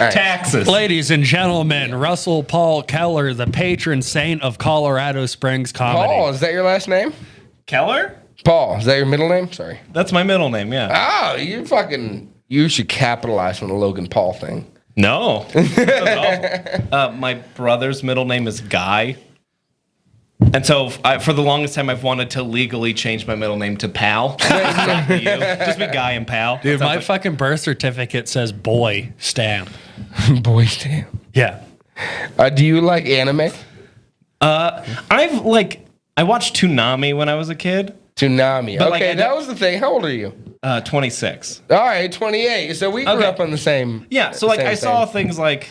Right. Taxes. Ladies and gentlemen, Russell Paul Keller, the patron saint of Colorado Springs comedy. Paul, is that your last name? Keller? Paul, is that your middle name? Sorry. That's my middle name, yeah. Oh, you should capitalize on the Logan Paul thing. No. That's awful. My brother's middle name is Guy. And so for the longest time, I've wanted to legally change my middle name to Pal. Just be Guy and Pal. Dude, my fucking birth certificate says boy stamp. Boy, damn. Yeah. Do you like anime? I watched Toonami when I was a kid. Tsunami. But, Okay, that was the thing. How old are you? 26. All right, 28. So we grew up on the same. Yeah, so I saw things like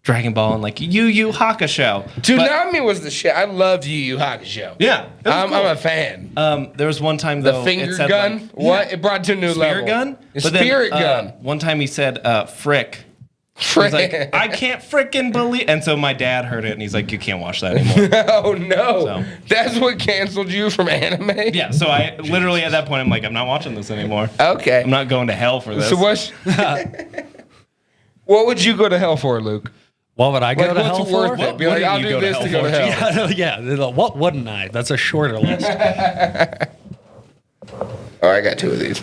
Dragon Ball and like Yu Yu Hakusho. Toonami was the shit. I loved Yu Yu Hakusho. Yeah, I'm a fan. There was one time though The finger it said, gun. like, What? It brought to a new level. Spirit gun. The spirit gun. One time he said frick. He's like, I can't frickin' believe. And so my dad heard it and he's like, you can't watch that anymore. Oh no, So- that's what canceled you from anime. Yeah, so I literally at that point I'm like, I'm not watching this anymore. Okay. I'm not going to hell for this. So what would you go to hell for, Luke? What would I go Like, to what's hell worth for? it? Be like, wouldn't I'll you do go to this hell to go to for? hell. Yeah, what wouldn't I? That's a shorter list. Oh, I got two of these.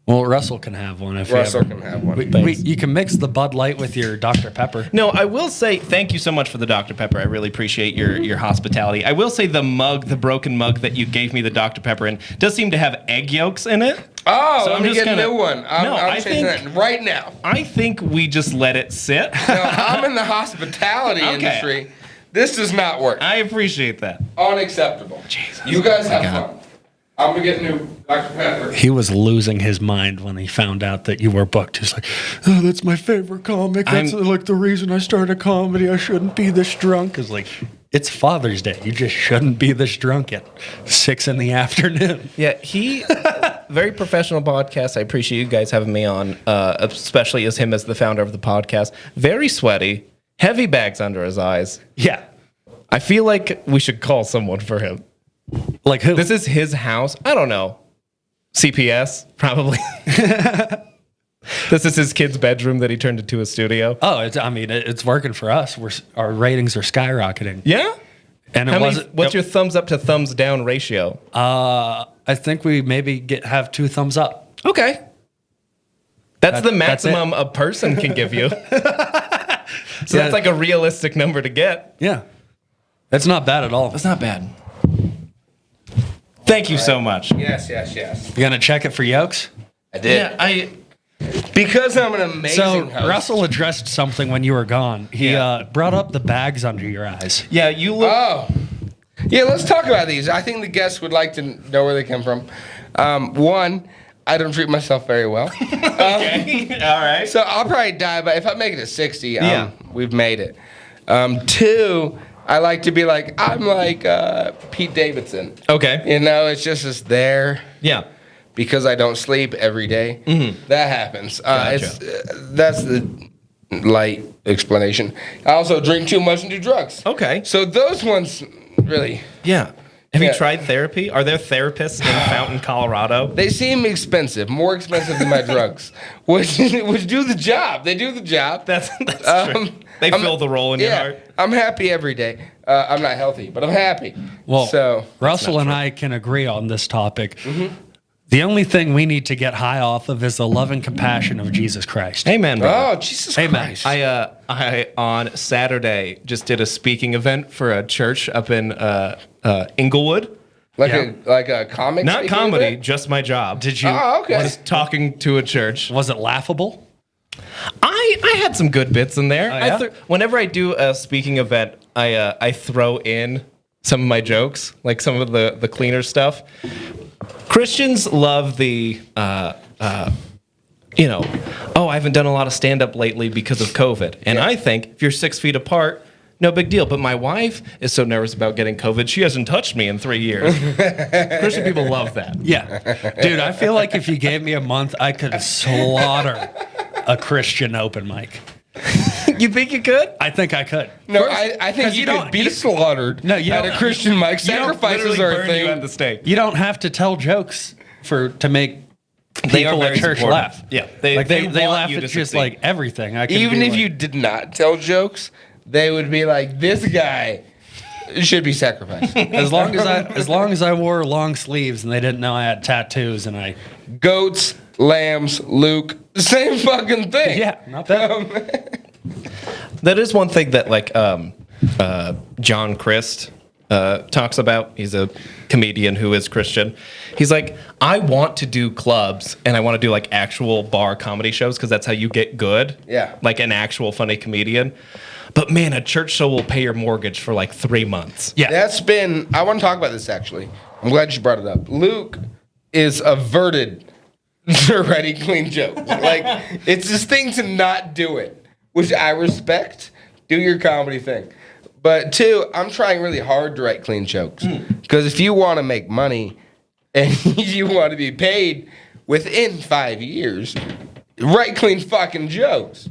Well, Russell can have one if Russell you ever. can have one. You can mix the Bud Light with your Dr. Pepper. No, I will say thank you so much for the Dr. Pepper. I really appreciate your hospitality. I will say the broken mug that you gave me the Dr. Pepper in, does seem to have egg yolks in it. Oh, So let I'm me just get a gonna- new one. I'm I changing think- that right now. I think we just let it sit. No, I'm in the hospitality Okay. industry. This does not work. I appreciate that. Unacceptable. Jesus. You guys have God. fun. I'm gonna get a new Dr. Pepper. He was losing his mind when he found out that you were booked. He's like, oh, that's my favorite comic. That's like the reason I started comedy. I shouldn't be this drunk. It's like, it's Father's Day. You just shouldn't be this drunk at 6 p.m. Yeah, he very professional podcast. I appreciate you guys having me on, especially as him as the founder of the podcast. Very sweaty, heavy bags under his eyes. Yeah. I feel like we should call someone for him. Like who? This is his house. I don't know. CPS, probably. This is his kid's bedroom that he turned into a studio. Oh, it's working for us. Our ratings are skyrocketing. Yeah? And What's your thumbs up to thumbs down ratio? I think we maybe have 2 thumbs up. Okay. That's the that's maximum a person can give you. So that's like a realistic number to get. Yeah. That's not bad at all. That's not bad. Thank you so much. Yes. You gonna check it for yolks? I did. Yeah, Because I'm an amazing So host. Russell addressed something when you were gone. He brought up the bags under your eyes. you look. Oh. Yeah, let's talk about these. I think the guests would like to know where they come from. One, I don't treat myself very well. Okay. All right. So I'll probably die, but if I make it to 60, Yeah. we've made it. 2, I like to be like, I'm like Pete Davidson. Okay. You know, it's just there Yeah. because I don't sleep every day. Mm-hmm. That happens. Gotcha. That's the light explanation. I also drink too much and do drugs. Okay. So those ones really, Yeah. Have Yeah. you tried therapy? Are there therapists in Fountain, Colorado? they seem expensive, more expensive than my drugs, which do the job. They do the job. That's true. They fill the role in your heart. I'm happy every day. I'm not healthy, but I'm happy. Well, so Russell and I can agree on this topic. Mm-hmm. The only thing we need to get high off of is the love and compassion of Jesus Christ. Amen, brother. oh Jesus Amen. Christ! I on Saturday just did a speaking event for a church up in Inglewood. like a comic. Not speaking comedy, event? just my job. Did you? Oh, okay. Was talking to a church. Was it laughable? I had some good bits in there. Oh, yeah? Whenever I do a speaking event, I throw in some of my jokes, like some of the cleaner stuff. Christians love the, I haven't done a lot of stand-up lately because of COVID. And I think if you're 6 feet apart, no big deal. But my wife is so nervous about getting COVID, she hasn't touched me in 3 years. Christian people love that. Yeah. Dude, I feel like if you gave me a month, I could slaughter a Christian open mic. You think you could? I think I could. No, I think 'cause you you could don't- be slaughtered. No, you at don't- a Christian mic. You don't Sacrifices literally are a burn you thing. at the stake. You don't have to tell jokes to make They are people at very church supportive. laugh. Yeah, they want laugh you at to just succeed. like everything. I could Even be if like, you did not tell jokes, they would be like, "This guy should be sacrificed." as long as I wore long sleeves and they didn't know I had tattoos and I Goats, lambs, Luke, same fucking thing. not bad. That is one thing that like John Christ talks about. He's a comedian who is Christian. He's like, I want to do clubs and I want to do like actual bar comedy shows because that's how you get good. Yeah. Like an actual funny comedian. But man, a church show will pay your mortgage for like 3 months. Yeah. I want to talk about this actually. I'm glad you brought it up. Luke is averted to writing clean jokes. Like, it's this thing to not do it, which I respect. Do your comedy thing. But two, I'm trying really hard to write clean jokes. Because if you want to make money and you want to be paid within 5 years, write clean fucking jokes.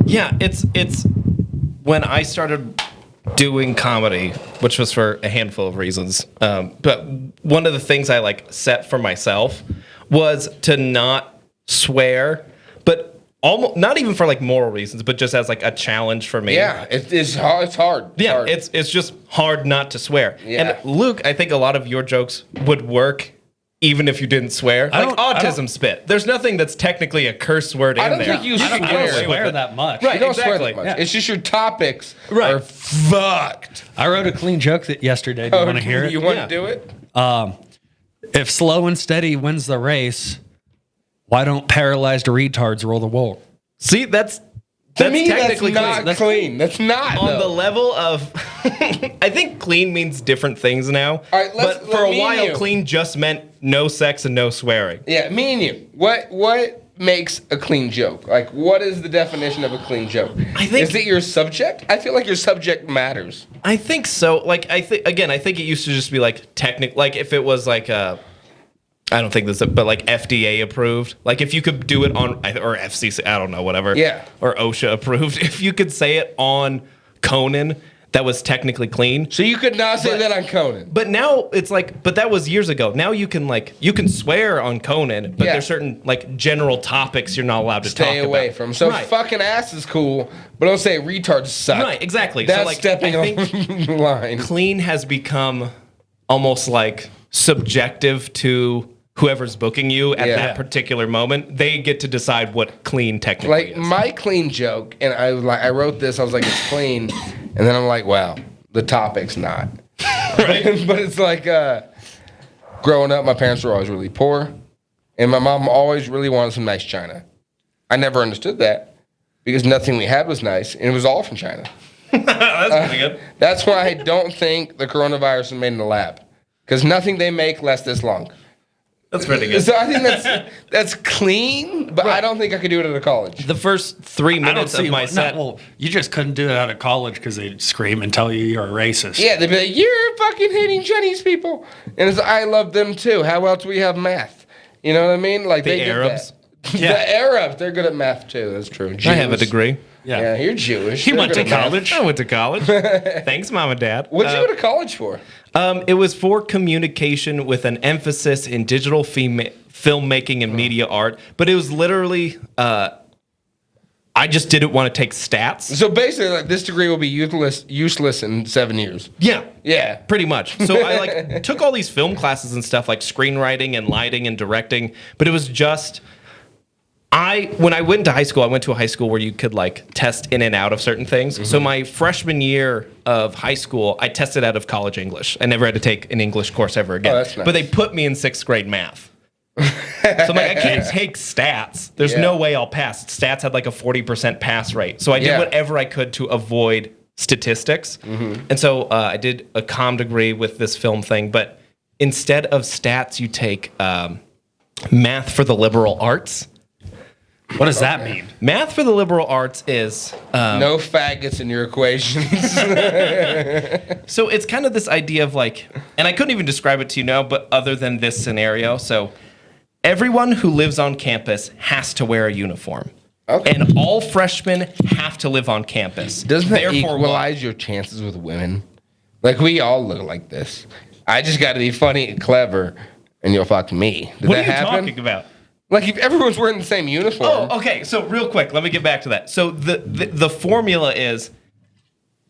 Yeah, it's when I started doing comedy, which was for a handful of reasons. But one of the things I like set for myself was to not swear, but almost not even for like moral reasons, but just as like a challenge for me. Yeah, it's hard. It's hard. Yeah, hard. it's just hard not to swear. Yeah. And Luke, I think a lot of your jokes would work even if you didn't swear. I Like don't- autism spit. There's nothing that's technically a curse word in I don't there. think you I don't swear. swear that much. Right. You don't swear exactly. that much. Yeah. It's just your topics Right. are fucked. I wrote a clean joke that yesterday. Do you want to hear it? You want Yeah. to do it? If slow and steady wins the race, why don't paralyzed retards rule the world? See, that's To me, that's technically not clean. clean. That's not. On though. the level of, I think clean means different things now. All right, let's- but for a me and while, you. clean just meant no sex and no swearing. Yeah, me and you. What makes a clean joke? Like, what is the definition of a clean joke? I think- Is it your subject? I feel like your subject matters. I think so. Like, I think it used to just be like like if it was like I don't think this, but like FDA approved. Like if you could do it on or FCC, I don't know, whatever. Yeah. Or OSHA approved. If you could say it on Conan, that was technically clean. So you could not say But- that on Conan. But now it's like, but that was years ago. Now you can swear on Conan, but Yeah. there's certain like general topics you're not allowed to talk Stay away about. from. So right. fucking ass is cool, but don't say retards suck. Right, exactly. That's So, like, stepping I over the line. Clean has become almost like subjective to whoever's booking you at Yeah. that particular moment. They get to decide what clean technically Like is. my clean joke, and I wrote this. I was like, it's clean, and then I'm like, wow, the topic's not. Right. But it's like growing up, my parents were always really poor, and my mom always really wanted some nice china. I never understood that because nothing we had was nice, and it was all from China. That's pretty good. That's why I don't think the coronavirus is made in a lab, because nothing they make lasts this long. That's pretty good. So I think that's clean, but I don't think I could do it at a college. The first 3 minutes of my set. Well, you just couldn't do it out of college because they'd scream and tell you you're a racist. Yeah, they'd be like, "You're fucking hating Chinese people," and it's, I love them too. How else do we have math? You know what I mean? Like The they get Arabs? that. Yeah. The Arabs, they're good at math too. That's true. I have a Jews. degree. Yeah, you're Jewish. He They're went good to at math. college. I went to college. Thanks, Mom and Dad. What'd you go to college for? It was for communication with an emphasis in digital filmmaking and media art, but it was literally I just didn't want to take stats. So basically, like, this degree will be useless in 7 years. Yeah. Yeah. Pretty much. So I like took all these film classes and stuff like screenwriting and lighting and directing, but it was just when I went to high school, I went to a high school where you could like test in and out of certain things. Mm-hmm. So my freshman year of high school, I tested out of college English. I never had to take an English course ever again. Oh, that's nice. But they put me in 6th grade math. So I'm like, I can't take stats. There's Yeah. no way I'll pass. Stats had like a 40% pass rate. So I did Yeah. whatever I could to avoid statistics. And so I did a comm degree with this film thing. But instead of stats, you take math for the liberal arts. What does that mean? Math for the liberal arts is No faggots in your equations. so it's kind of this idea of like, and I couldn't even describe it to you now, but other than this scenario, so everyone who lives on campus has to wear a uniform. Okay. And all freshmen have to live on campus. Doesn't that Therefore, equalize your chances with women? Like, we all look like this. I just got to be funny and clever, and you'll fuck me. Did what that are you happen? talking about? Like if everyone's wearing the same uniform. Oh, okay. So real quick, let me get back to that. So the formula is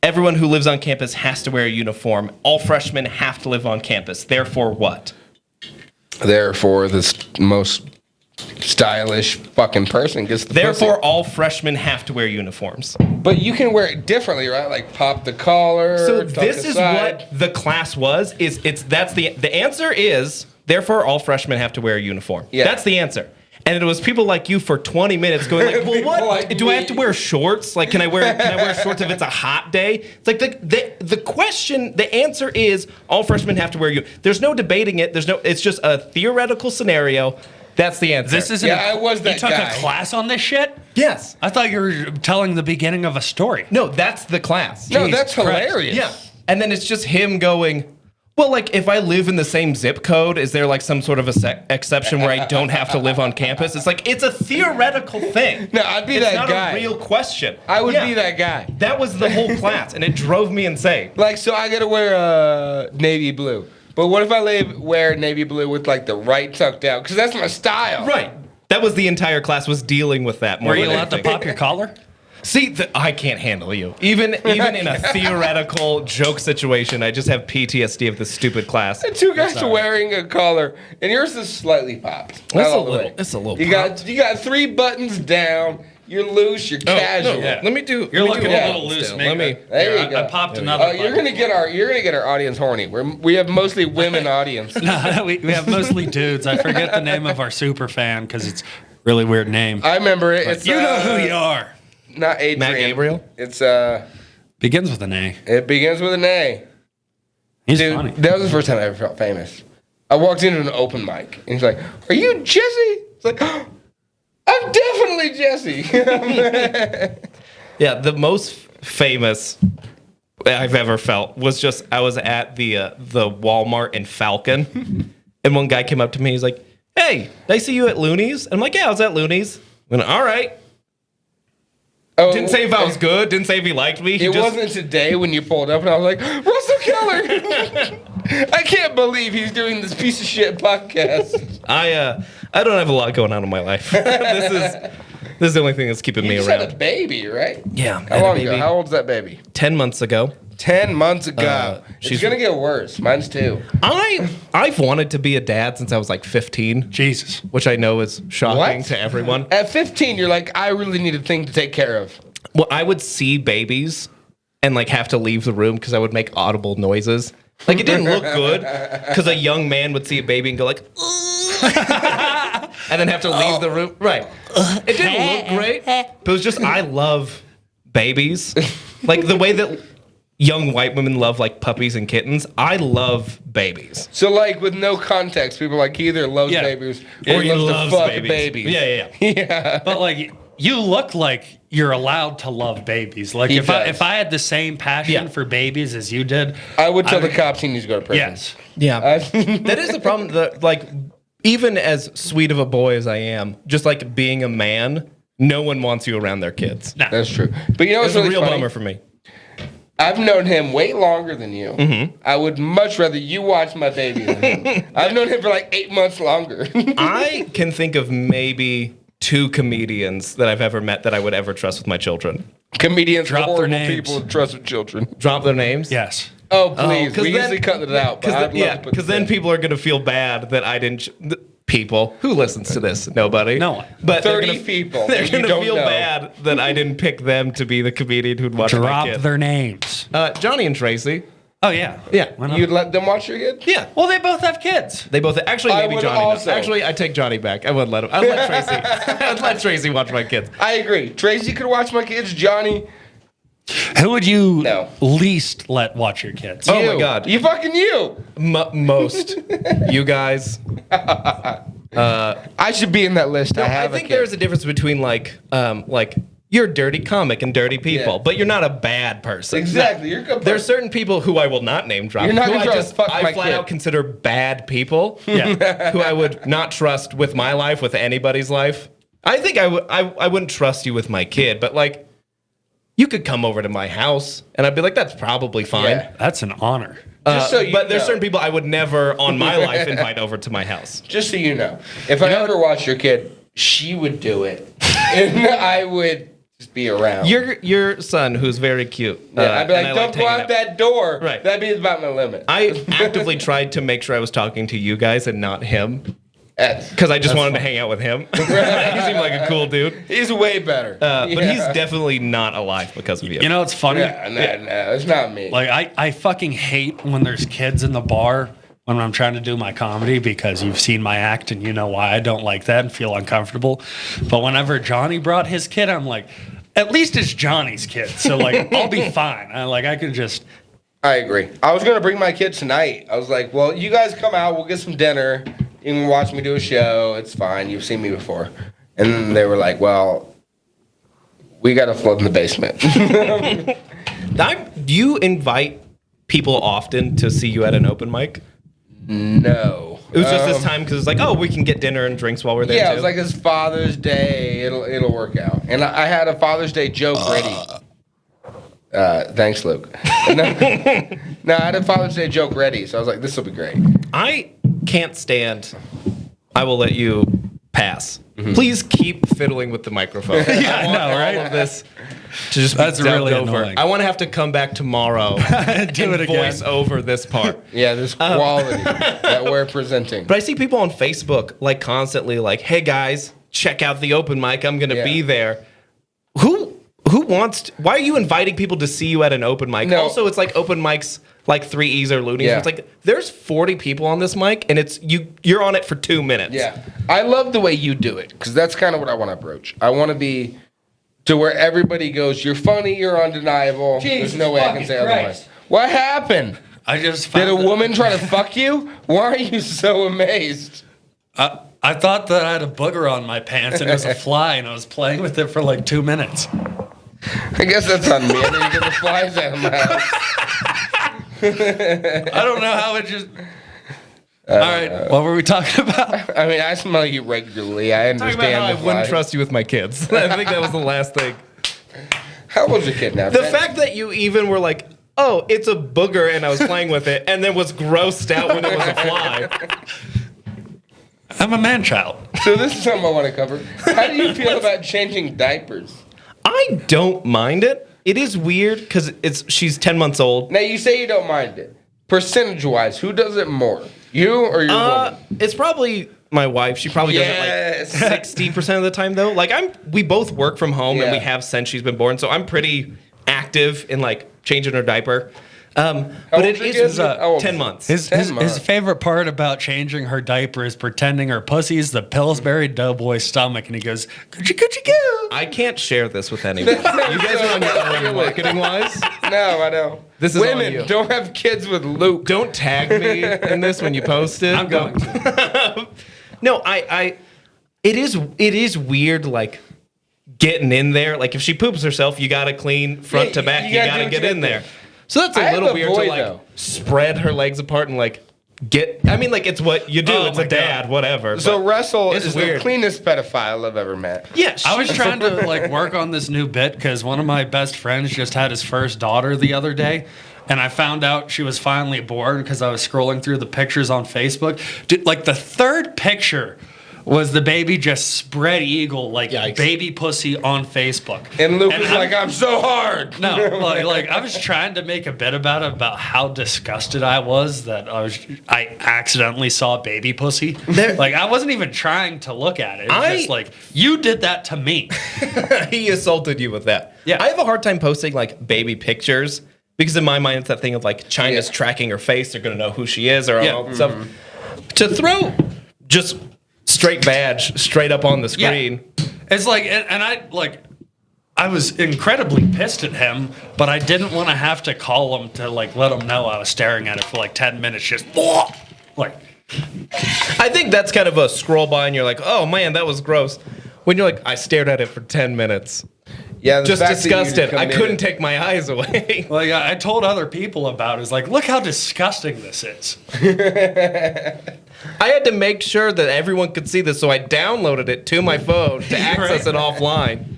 everyone who lives on campus has to wear a uniform. All freshmen have to live on campus. Therefore, what? Therefore, the most stylish fucking person gets the Therefore, pussy. all freshmen have to wear uniforms. But you can wear it differently, right? Like pop the collar. So tuck this the is side. what the class was. That's the answer is therefore all freshmen have to wear a uniform. Yeah. That's the answer. And it was people like you for 20 minutes going like, well, People what like do I have me. to wear shorts? Like, can I wear shorts if it's a hot day? It's like the question, the answer is all freshmen have to wear There's no debating it. It's just a theoretical scenario. That's the answer. This isn't. Yeah, I was that You took guy. a class on this shit? Yes. I thought you were telling the beginning of a story. No, that's the class. No, Jesus that's Christ. hilarious. Yeah. And then it's just him going, well, like, if I live in the same zip code, is there, like, some sort of exception where I don't have to live on campus? It's like, it's a theoretical thing. No, I'd be It's that not guy. a real question. I would Yeah. be that guy. That was the whole class, and it drove me insane. Like, so I gotta wear navy blue. But what if I wear navy blue with like the right tucked out? Because that's my style. Right. That was the entire class was dealing with that. More Were you than allowed to anything. pop your collar? See, I can't handle you. Even in a theoretical joke situation, I just have PTSD of this stupid class. Two guys are wearing a collar, and yours is slightly popped. Not It's a all the little- way. it's a little You got 3 buttons down. You're loose. You're casual. Let me do. You're let me looking do a that little loose, still. man. Let me. There you go. I popped another. Oh, you're gonna get our audience horny. We have mostly women audience. No, we have mostly dudes. I forget the name of our super fan because it's a really weird name. I remember it. It's You know who you are. Not Adrian. Matt Gabriel? It's Begins with an A. It begins with an A. He's Dude, funny. that was the first time I ever felt famous. I walked into an open mic, and he's like, "Are you Jesse?" It's like, "I'm definitely Jesse." Yeah, the most famous I've ever felt was just I was at the Walmart in Falcon, and one guy came up to me. He's like, "Hey, did I see you at Looney's?" And I'm like, "Yeah, I was at Looney's." I went, "All right." Oh, Didn't say if I was good. Didn't say if he liked me. He It just, wasn't today when you pulled up, and I was like, "Russel Keller." I can't believe he's doing this piece of shit podcast. I don't have a lot going on in my life. This is the only thing that's keeping You me just around. had a baby, right? Yeah, How long ago? How old's that baby? 10 months ago. 10 months ago. It's she's- gonna get worse. Mine's 2. I've wanted to be a dad since I was like 15, Jesus. which I know is shocking What? to everyone. At 15, you're like, I really need a thing to take care of. Well, I would see babies and like have to leave the room because I would make audible noises. Like it didn't look good because a young man would see a baby and go like, and then have to leave the room. Right. It didn't look great, but it was just I love babies, like the way that young white women love like puppies and kittens. I love babies. So, like, with no context, people are like, he either loves Yeah. babies Yeah, or he he loves to loves fuck babies. babies. Yeah. Yeah. But like, you look like you're allowed to love babies. Like He if does. I had the same passion Yeah. for babies as you did, I would tell the cops he needs to go to prison. yes. Yeah. That is the problem. Like, even as sweet of a boy as I am, just like being a man, no one wants you around their kids. That's true. But you know what's It's a really real funny? bummer for me. I've known him way longer than you. Mm-hmm. I would much rather you watch my baby than him. I've known him for like 8 months longer. I can think of maybe 2 comedians that I've ever met that I would ever trust with my children. Comedians are Drop their horrible names. people to trust with children. Drop their names. Yes. Oh, please. 'cause We then- usually cut it out. But I'd love to put because then this in. people are gonna feel bad that I didn't. People who listens to this, nobody. No one. But 30 people They're that you gonna don't feel know. bad that I didn't pick them to be the comedian who'd watch my Drop kid. their names. Johnny and Tracy. Oh yeah. Yeah. Why not? You'd let them watch your kid? Yeah. Well, they both have kids. They both actually I maybe would Johnny. also. Actually, I take Johnny back. I wouldn't let him. I'd let Tracy. I'd let Tracy watch my kids. I agree. Tracy could watch my kids. Johnny, Who would you No. least let watch your kids? Oh you. my God. You fucking you. Most. You guys. I should be in that list. I I have think a kid. there's a difference between like you're a dirty comic and dirty people, Yeah. but you're not a bad person. Exactly. You're a good There's person. certain people who I will not name drop. You're not who gonna I try to just fuck I my flat kid. out consider bad people. Yeah. Who I would not trust with my life, with anybody's life. I think I wouldn't trust you with my kid, but like you could come over to my house, and I'd be like, that's probably fine. Yeah. That's an honor. Just so you But there's know. certain people I would never on my life invite over to my house. Just so you know, if I ever watched your kid, she would do it, and I would just be around. Your son, who's very cute. Yeah, I'd be and like, I don't go hanging out that door. Right. That'd be about my limit. I actively tried to make sure I was talking to you guys and not him. That's- Because I just wanted to hang out with him. He seemed like a cool dude. He's way better. But he's definitely not alive because of you. You know, it's funny. No, it's not me. Like, I fucking hate when there's kids in the bar when I'm trying to do my comedy because you've seen my act and you know why I don't like that and feel uncomfortable. But whenever Johnny brought his kid, I'm like, at least it's Johnny's kid. So, like, I'll be fine. I can just... I agree. I was gonna bring my kid tonight. I was like, well, you guys come out. We'll get some dinner. You can watch me do a show. It's fine. You've seen me before. And then they were like, well, we got to flood in the basement. Do you invite people often to see you at an open mic? No. It was just this time because it's like, oh, we can get dinner and drinks while we're there. Yeah, too. it was like it's Father's Day. It'll work out. And I had a Father's Day joke ready. Thanks, Luke. No, I had a Father's Day joke ready, so I was like, this will be great. I can't stand. I will let you pass. Mm-hmm. Please keep fiddling with the microphone. I want all of this to just be That's really dubbed over. annoying. I want to have to come back tomorrow and Do it again. voice over this part. Yeah, this quality that we're presenting. But I see people on Facebook like constantly like, "Hey guys, check out the open mic. I'm going to be there." Who wants to, why are you inviting people to see you at an open mic? No. Also, it's like open mics like 3 E's or Loonies. Yeah. It's like there's 40 people on this mic and it's you're on it for 2 minutes. Yeah, I love the way you do it because that's kind of what I want to approach. I want to be to where everybody goes, "You're funny, you're undeniable." There's no way I can say otherwise. What happened? I just Did a found woman try to fuck you? Why are you so amazed? I thought that I had a booger on my pants and it was a fly and I was playing with it for like 2 minutes. I guess that's on me. I need to get the flies out of my house. I don't know how it just... All right, what were we talking about? I mean, I smell you regularly. I Talking understand. about how I the wouldn't flies. trust you with my kids. I think that was the last thing. How old's your kid now? The fact that you even were like, "Oh, it's a booger," and I was playing with it, and then was grossed out when it was a fly. I'm a man-child. So this is something I want to cover. How do you feel about changing diapers? I don't mind it. It is weird because she's 10 months old. Now you say you don't mind it. Percentage-wise, who does it more? You or your woman? It's probably my wife. She probably Yes. does it like 60% of the time though. Like we both work from home and we Yeah. have since she's been born, so I'm pretty active in like changing her diaper. But old's it your is kid? How old 10 is it? months. His favorite part about changing her diaper is pretending her pussy's the Pillsbury Doughboy stomach, and he goes, "Coochie coochie coo." I can't share this with anyone. You guys are on your own marketing wise. No, I know. This is on Women you. don't have kids with Luke. Don't tag me in this when you post it. I'm going to. No, it is weird like getting in there. Like if she poops herself, you gotta clean front Yeah, to back. you You gotta gotta do get what you in gotta there. do. So that's I a have little a weird boy, to like though. spread her legs apart and like I mean like it's what you do. Oh It's my a dad, whatever. So but Russell it's is weird. the cleanest pedophile I've ever met. yeah, I was trying to like work on this new bit because one of my best friends just had his first daughter the other day. And I found out she was finally born because I was scrolling through the pictures on Facebook. Dude, like the third picture was the baby just spread eagle, like Yikes. baby pussy on Facebook. And Luke And was I'm- like, "I'm so hard." No, like I was trying to make a bit about it, about how disgusted I was that I accidentally saw baby pussy. Like I wasn't even trying to look at it. It was just like, you did that to me. He assaulted you with that. Yeah. I have a hard time posting like baby pictures because in my mind it's that thing of like China's Yeah. tracking her face. They're gonna know who she is or Yeah. all that stuff. To throw just straight badge straight up on the screen. It's like, and I was incredibly pissed at him, but I didn't want to have to call him to like let him know I was staring at it for like 10 minutes, just like. I think that's kind of a scroll by and you're like, oh man, that was gross. When you're like, I stared at it for 10 minutes. Yeah, the Just fact that you disgusted. I committed- couldn't take my eyes away. Like I told other people about it. It's like, look how disgusting this is. I had to make sure that everyone could see this, so I downloaded it to my phone to access it offline.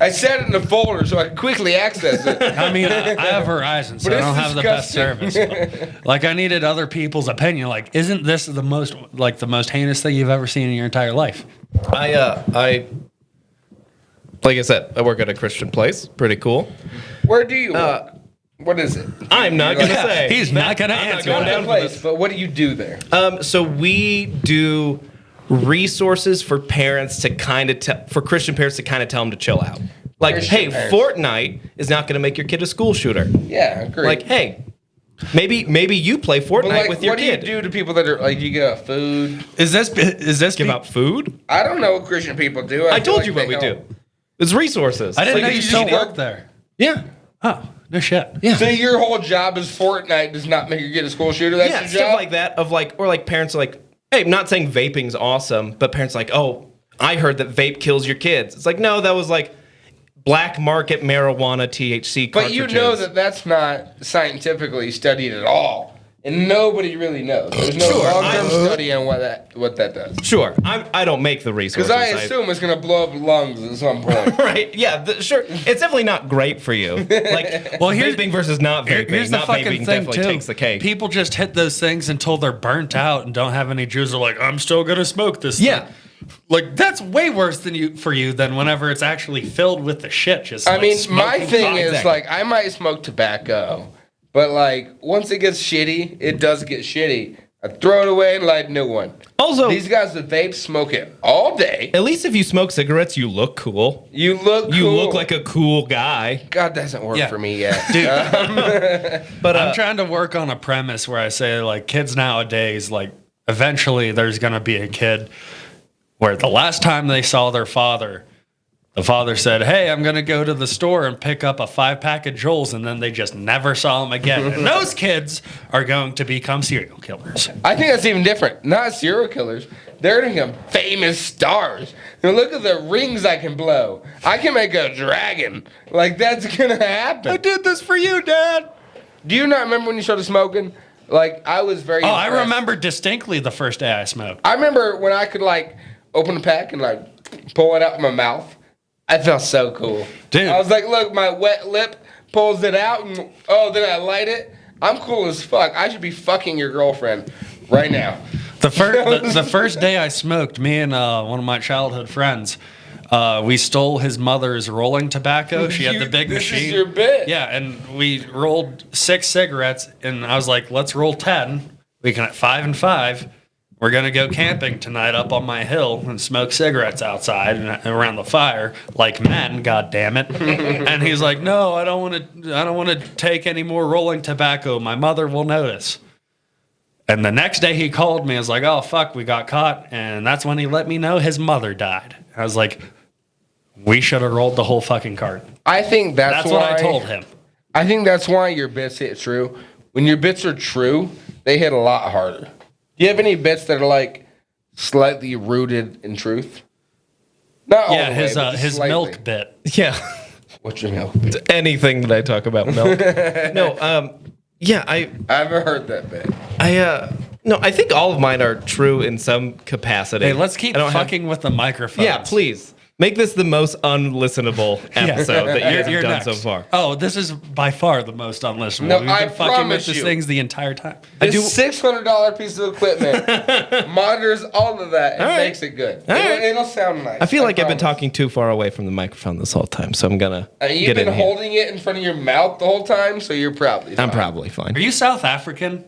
I set it in a folder so I could quickly access it. I mean, I have Verizon, so But I it's don't have the best service. disgusting. But, like, I needed other people's opinion. Like, isn't this the most heinous thing you've ever seen in your entire life? I like I said, I work at a Christian place. Pretty cool. Where do you work? What is it? I'm not gonna say. He's not gonna I'm not answer. going Not down a for place, this. but what do you do there? So we do resources for parents to kind of for Christian parents to kind of tell them to chill out. Like, Christian hey, parents. Fortnite is not going to make your kid a school shooter. Yeah, agree. Like, hey, maybe you play Fortnite but like, with your what kid. do you do to people that are like, you give out food? Is this Give out food? I don't know what Christian people do. I feel told like you what they we help. do. It's resources. I didn't Like, know you just still need work it. there. Yeah. Oh, no shit. Yeah. So your whole job is Fortnite does not make you get a school shooter? That's Yeah, your stuff job? like that or like parents are like, hey, I'm not saying vaping's awesome, but parents are like, oh, I heard that vape kills your kids. It's like, no, that was like black market marijuana THC But cartridges. you know that that's not scientifically studied at all. And nobody really knows. There's no Sure, long-term study on what that does. Sure, I don't make the resources. Because I assume it's going to blow up lungs at some point. Right, yeah, sure. It's definitely not great for you. Like, Well, here's- vaping versus not vaping. Here's the not fucking vaping thing definitely too. takes the cake. People just hit those things until they're burnt out and don't have any juice. They're like, I'm still gonna smoke this. Yeah. thing. Like that's way worse for you than whenever it's actually filled with the shit. Just I like, mean, my smoking thing pot. is, Exactly. like, I might smoke tobacco, but, like, once it gets shitty, it does get shitty. I throw it away and light a new one. Also, These guys with vapes smoke it all day. at least if you smoke cigarettes, you look cool. You look You cool. look like a cool guy. God doesn't work Yeah. for me yet. Dude, But I'm trying to work on a premise where I say like kids nowadays, like eventually there's gonna be a kid where the last time they saw their father, the father said, "Hey, I'm gonna go to the store and pick up a 5-pack of Joel's," and then they just never saw him again. And those kids are going to become serial killers. I think that's even different. Not serial killers. They're going to become famous stars. Now look at the rings I can blow. I can make a dragon. Like, that's going to happen. did this for you, Dad. Do you not remember when you started smoking? Like, I was very Oh, I impressed. remember distinctly the first day I smoked. I remember when I could, like, open a pack and, like, pull it out of my mouth. I felt so cool. Dude. I was like, look, my wet lip pulls it out, and, then I light it. I'm cool as fuck. I should be fucking your girlfriend right now. The first day I smoked, me and one of my childhood friends, we stole his mother's rolling tobacco. She had the big this machine. is your bit. Yeah, and we rolled 6 cigarettes, and I was like, let's roll 10. We can at 5 and 5. We're gonna go camping tonight up on my hill and smoke cigarettes outside and around the fire like men. God damn it! And he's like, "No, I don't want to take any more rolling tobacco. My mother will notice." And the next day he called me. I was like, "Oh fuck, we got caught." And that's when he let me know his mother died. I was like, "We should have rolled the whole fucking cart." I think That's why, what I told him. I think that's why your bits hit true. When your bits are true, they hit a lot harder. Do you have any bits that are like slightly rooted in truth? Not all Yeah, the way, but his slightly. milk bit. yeah, What's your milk? anything that I talk about milk. No, yeah, I haven't heard that bit. no, I think all of mine are true in some capacity. Hey, let's keep I don't have- fucking with the microphone. Yeah, please. Make this the most unlistenable episode that you guys have done so far. Oh, this is by far the most unlistenable. No, We've I been fucking with promise these you. things the entire time. This $600 piece of equipment monitors all of that and All right. makes it good. All right. It'll sound nice. I feel like I've been promise. talking too far away from the microphone this whole time, so I'm gonna You've get been in here. holding it in front of your mouth the whole time, so you're probably fine. I'm probably fine. Are you South African?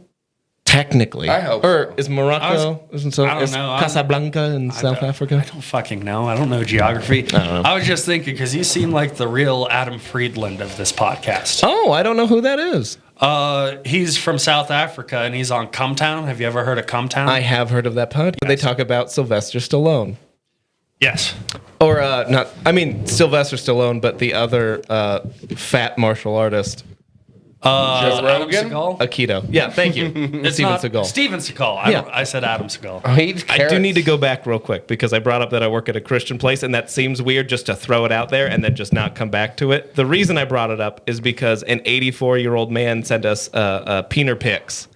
Technically, I hope Or so. is Morocco? Isn't so? I don't Is know. Casablanca in South Africa? I don't fucking know. I don't know geography. I don't know. I was just thinking because you seem like the real Adam Friedland of this podcast. Oh, I don't know who that is. He's from South Africa and he's on Cumtown. Have you ever heard of Cumtown? I have heard of that podcast. They talk about Sylvester Stallone. Yes. Or not, I mean, Sylvester Stallone, but the other fat martial artist, Joe Adam Rogan? Seagal? Aikido. Yeah, thank you. It's Steven not Seagal. Steven Seagal. Yeah. I said Adam Seagal. Oh, he eats I do carrots. need to go back real quick because I brought up that I work at a Christian place, and that seems weird just to throw it out there and then just not come back to it. The reason I brought it up is because an 84-year-old man sent us peener pics.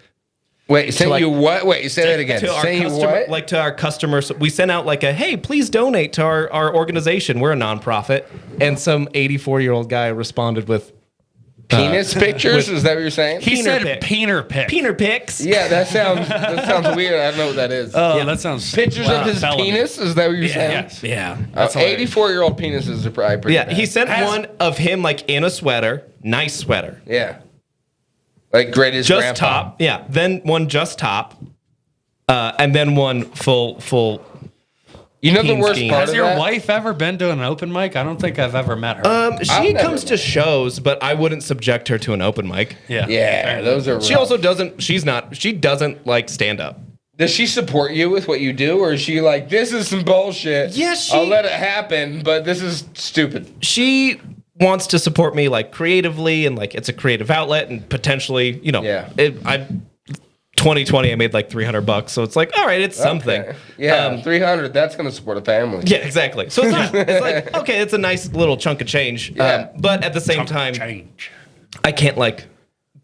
Wait, sent you what? Wait, say that again. To our Sent you customer, what? like to our customers, we sent out like a hey, please donate to our organization. We're a nonprofit, and some 84-year-old guy responded with Penis pictures? Is that what you're saying? He Peener said pic. peener pic. peener pics. Yeah, that sounds weird. I don't know what that is. Oh, that sounds Pictures of his felony. penis? Is that what you're saying? Yes. Yeah. 84-year-old penises are probably pretty Yeah, bad. he sent As- one of him like in a sweater, nice sweater, Yeah. Like greatest just grandpa. top. Yeah, then one just top, and then one full. You know the Peen worst scheme. part Has of your that? wife ever been to an open mic? I don't think I've ever met her. I've She never comes to met. shows, but I wouldn't subject her to an open mic. Yeah, those are She rough. also doesn't. She doesn't like stand up. Does she support you with what you do, or is she like, this is some bullshit? Yes, I'll let it happen, but this is stupid. She wants to support me like creatively and like it's a creative outlet and potentially, Yeah. 2020 I made like $300, so it's like all right, it's something. Okay. Yeah, 300. That's gonna support a family. Yeah, exactly. So it's not. It's like okay, it's a nice little chunk of change. Yeah. But at the same time, Change. I can't like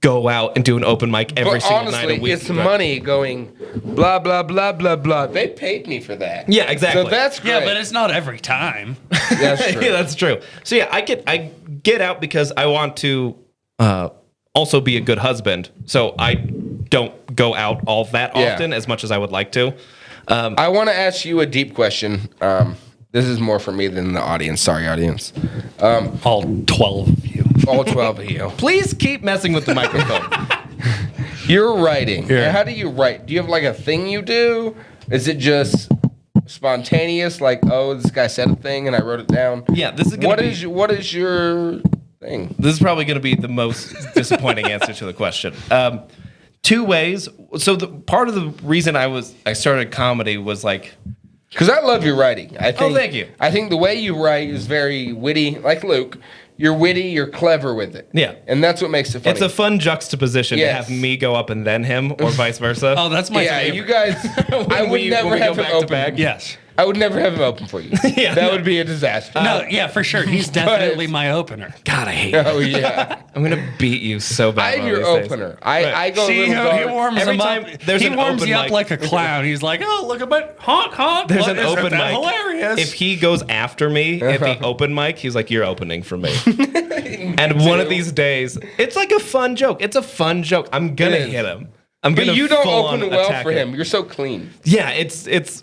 go out and do an open mic every But single night honestly, a week. it's money going blah blah blah blah blah. They paid me for that. Yeah, exactly. So that's great. Yeah, but it's not every time. That's true. Yeah, that's true. So yeah, I get out because I want to also be a good husband. So I don't go out all that Yeah. often as much as I would like to. I want to ask you a deep question. This is more for me than the audience. Sorry, audience. All 12 of you. All 12 of you. Please keep messing with the microphone. You're writing. Yeah. How do you write? Do you have like a thing you do? Is it just spontaneous? Like, oh, this guy said a thing and I wrote it down. Yeah, this is gonna be. What is your thing? This is probably going to be the most disappointing answer to the question. Two ways. So the part of the reason I started comedy was like, Because I love your writing. I think. thank you. I think the way you write is very witty, like Luke. You're witty. You're clever with it. Yeah. And that's what makes it funny. it's a fun juxtaposition Yes. to have me go up and then him, or vice versa. Oh, that's my yeah, favorite. you guys. I would we never go have him back to open. back. Yes. I would never have him open for you. Yeah, that no. would be a disaster. No, yeah, for sure. He's definitely my opener. God, I hate. Oh yeah. I'm gonna beat you so bad. I'm one your of these days. opener. I go See, a little he dark. warms Every him time up. there's He an warms open you up mic. like a clown. He's like, "Oh, look at my honk. There's What an is open that mic. hilarious." If he goes after me at the open mic, he's like, "You're opening for me." And one of these days, it's like a fun joke. It's a fun joke. I'm gonna It is. hit him. I'm gonna. But you don't full-on open well attack for him. him. You're so clean. Yeah, it's.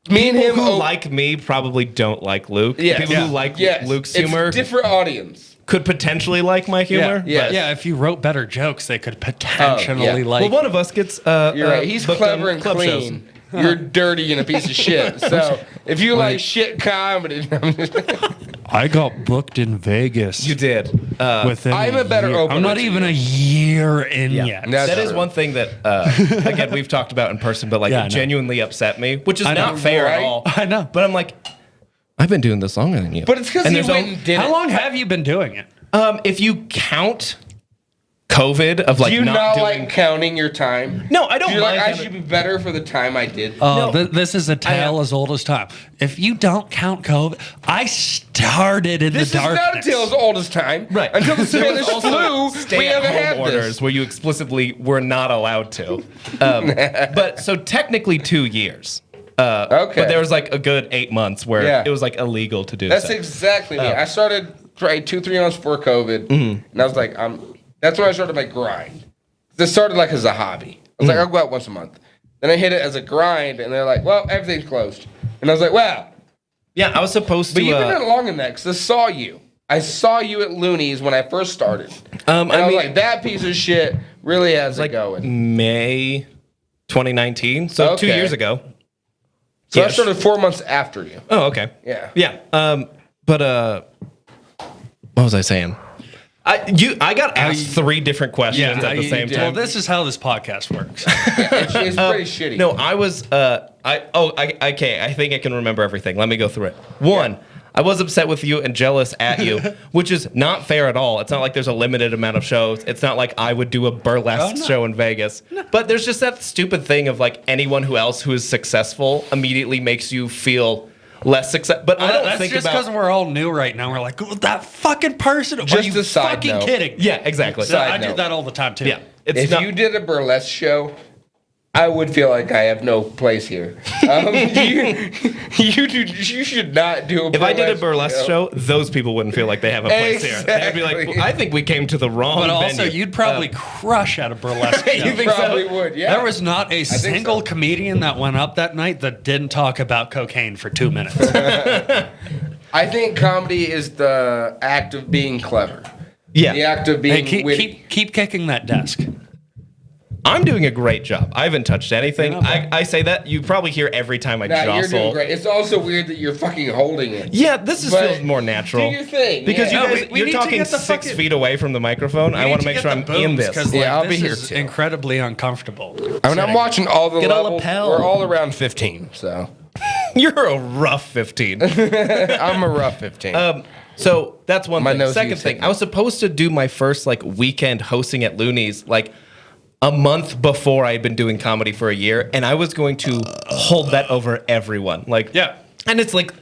Me and People him who op- like me probably don't like Luke. Yes. People Yeah. who like Yes. Luke's It's humor a different audience. could potentially like my humor. Yeah. but- yeah, if you wrote better jokes, they could potentially yeah. like. Well, one of us gets. You're right. He's booked clever on and club shows. clean. You're dirty and a piece of shit. So if you like shit comedy, I got booked in Vegas. You did. Within I'm a better year. opener I'm not to even you. a year in yet. That's That is true. one thing that, again, we've talked about in person, but like Yeah, I it know. genuinely upset me, which is I know, not fair right? at all. I know. But I'm like, I've been doing this longer than you. but it's because And he there's went and did How it. long have you been doing it? if you count COVID of like Do you not doing, like counting your time? no, I don't You're like, mind I having- should be better for the time I did. Oh, No. this is a tale as old as time. If you don't count COVID, I started in This the is not darkness. until as old as time. Right. Until the There was Spanish also flu, we stay-at-home haven't had orders this. where you explicitly were not allowed to. But so technically 2 years. Okay. But there was like a good 8 months where Yeah. it was like illegal to do That's so. exactly me. I started right 2-3 months before COVID, and I was like, that's when I started my grind. This started like as a hobby. I was like, I'll go out once a month. Then I hit it as a grind, and they're like, well, everything's closed. And I was like, wow. Yeah, I was supposed to. But you've been doing it long in that because I saw you. I saw you at Looney's when I first started. And I was like, that piece of shit really has it going. May 2019, so 2 Okay. year ago. So I Ish. started 4 months after you. Oh, okay. Yeah. Yeah. But what was I saying? I got asked 3 different questions at the same Well, time. this is how this podcast works. It's pretty shitty. No, I was. Okay. I think I can remember everything. Let me go through it. One. I was upset with you and jealous at you, which is not fair at all. It's not like there's a limited amount of shows. It's not like I would do a burlesque show in Vegas. But there's just that stupid thing of like anyone who else who is successful immediately makes you feel less success. But I don't That's think just about. because we're all new right now. We're like, oh, that fucking person. Are Just you a side fucking note. kidding? Yeah, exactly. Side I do note. that all the time too. Yeah. It's If not. you did a burlesque show, I would feel like I have no place here. You should not do a burlesque If I did a burlesque show, those people wouldn't feel like they have a place here. They'd be like, Exactly. I think we came to the wrong But also, venue. you'd probably crush at a burlesque show. You think so? probably would, yeah. There was not a single so. comedian that went up that night that didn't talk about cocaine for 2 minutes. I think comedy is the act of being clever. Yeah. The act of being Hey, witty. keep kicking that desk. I'm doing a great job. I haven't touched anything. You're not bad. I say that. You probably hear every time I Nah, jostle. you're doing great. It's also weird that you're fucking holding it. Yeah, this just But feels more natural. Do your thing. Because yeah. you No, guys, we you're need to talking get the 6 fucking- feet away from the microphone. I want to make sure I'm in this. Because Yeah, I'll this be here is too. incredibly uncomfortable. I mean, I'm watching all the Get a levels. lapel. We're all around 15, so You're a rough 15. I'm a rough 15. So that's one My thing. nose Second used thing, it. I was supposed to do my first like weekend hosting at Looney's like a month before I had been doing comedy for a year, and I was going to hold that over everyone. Like, Yeah. and it's like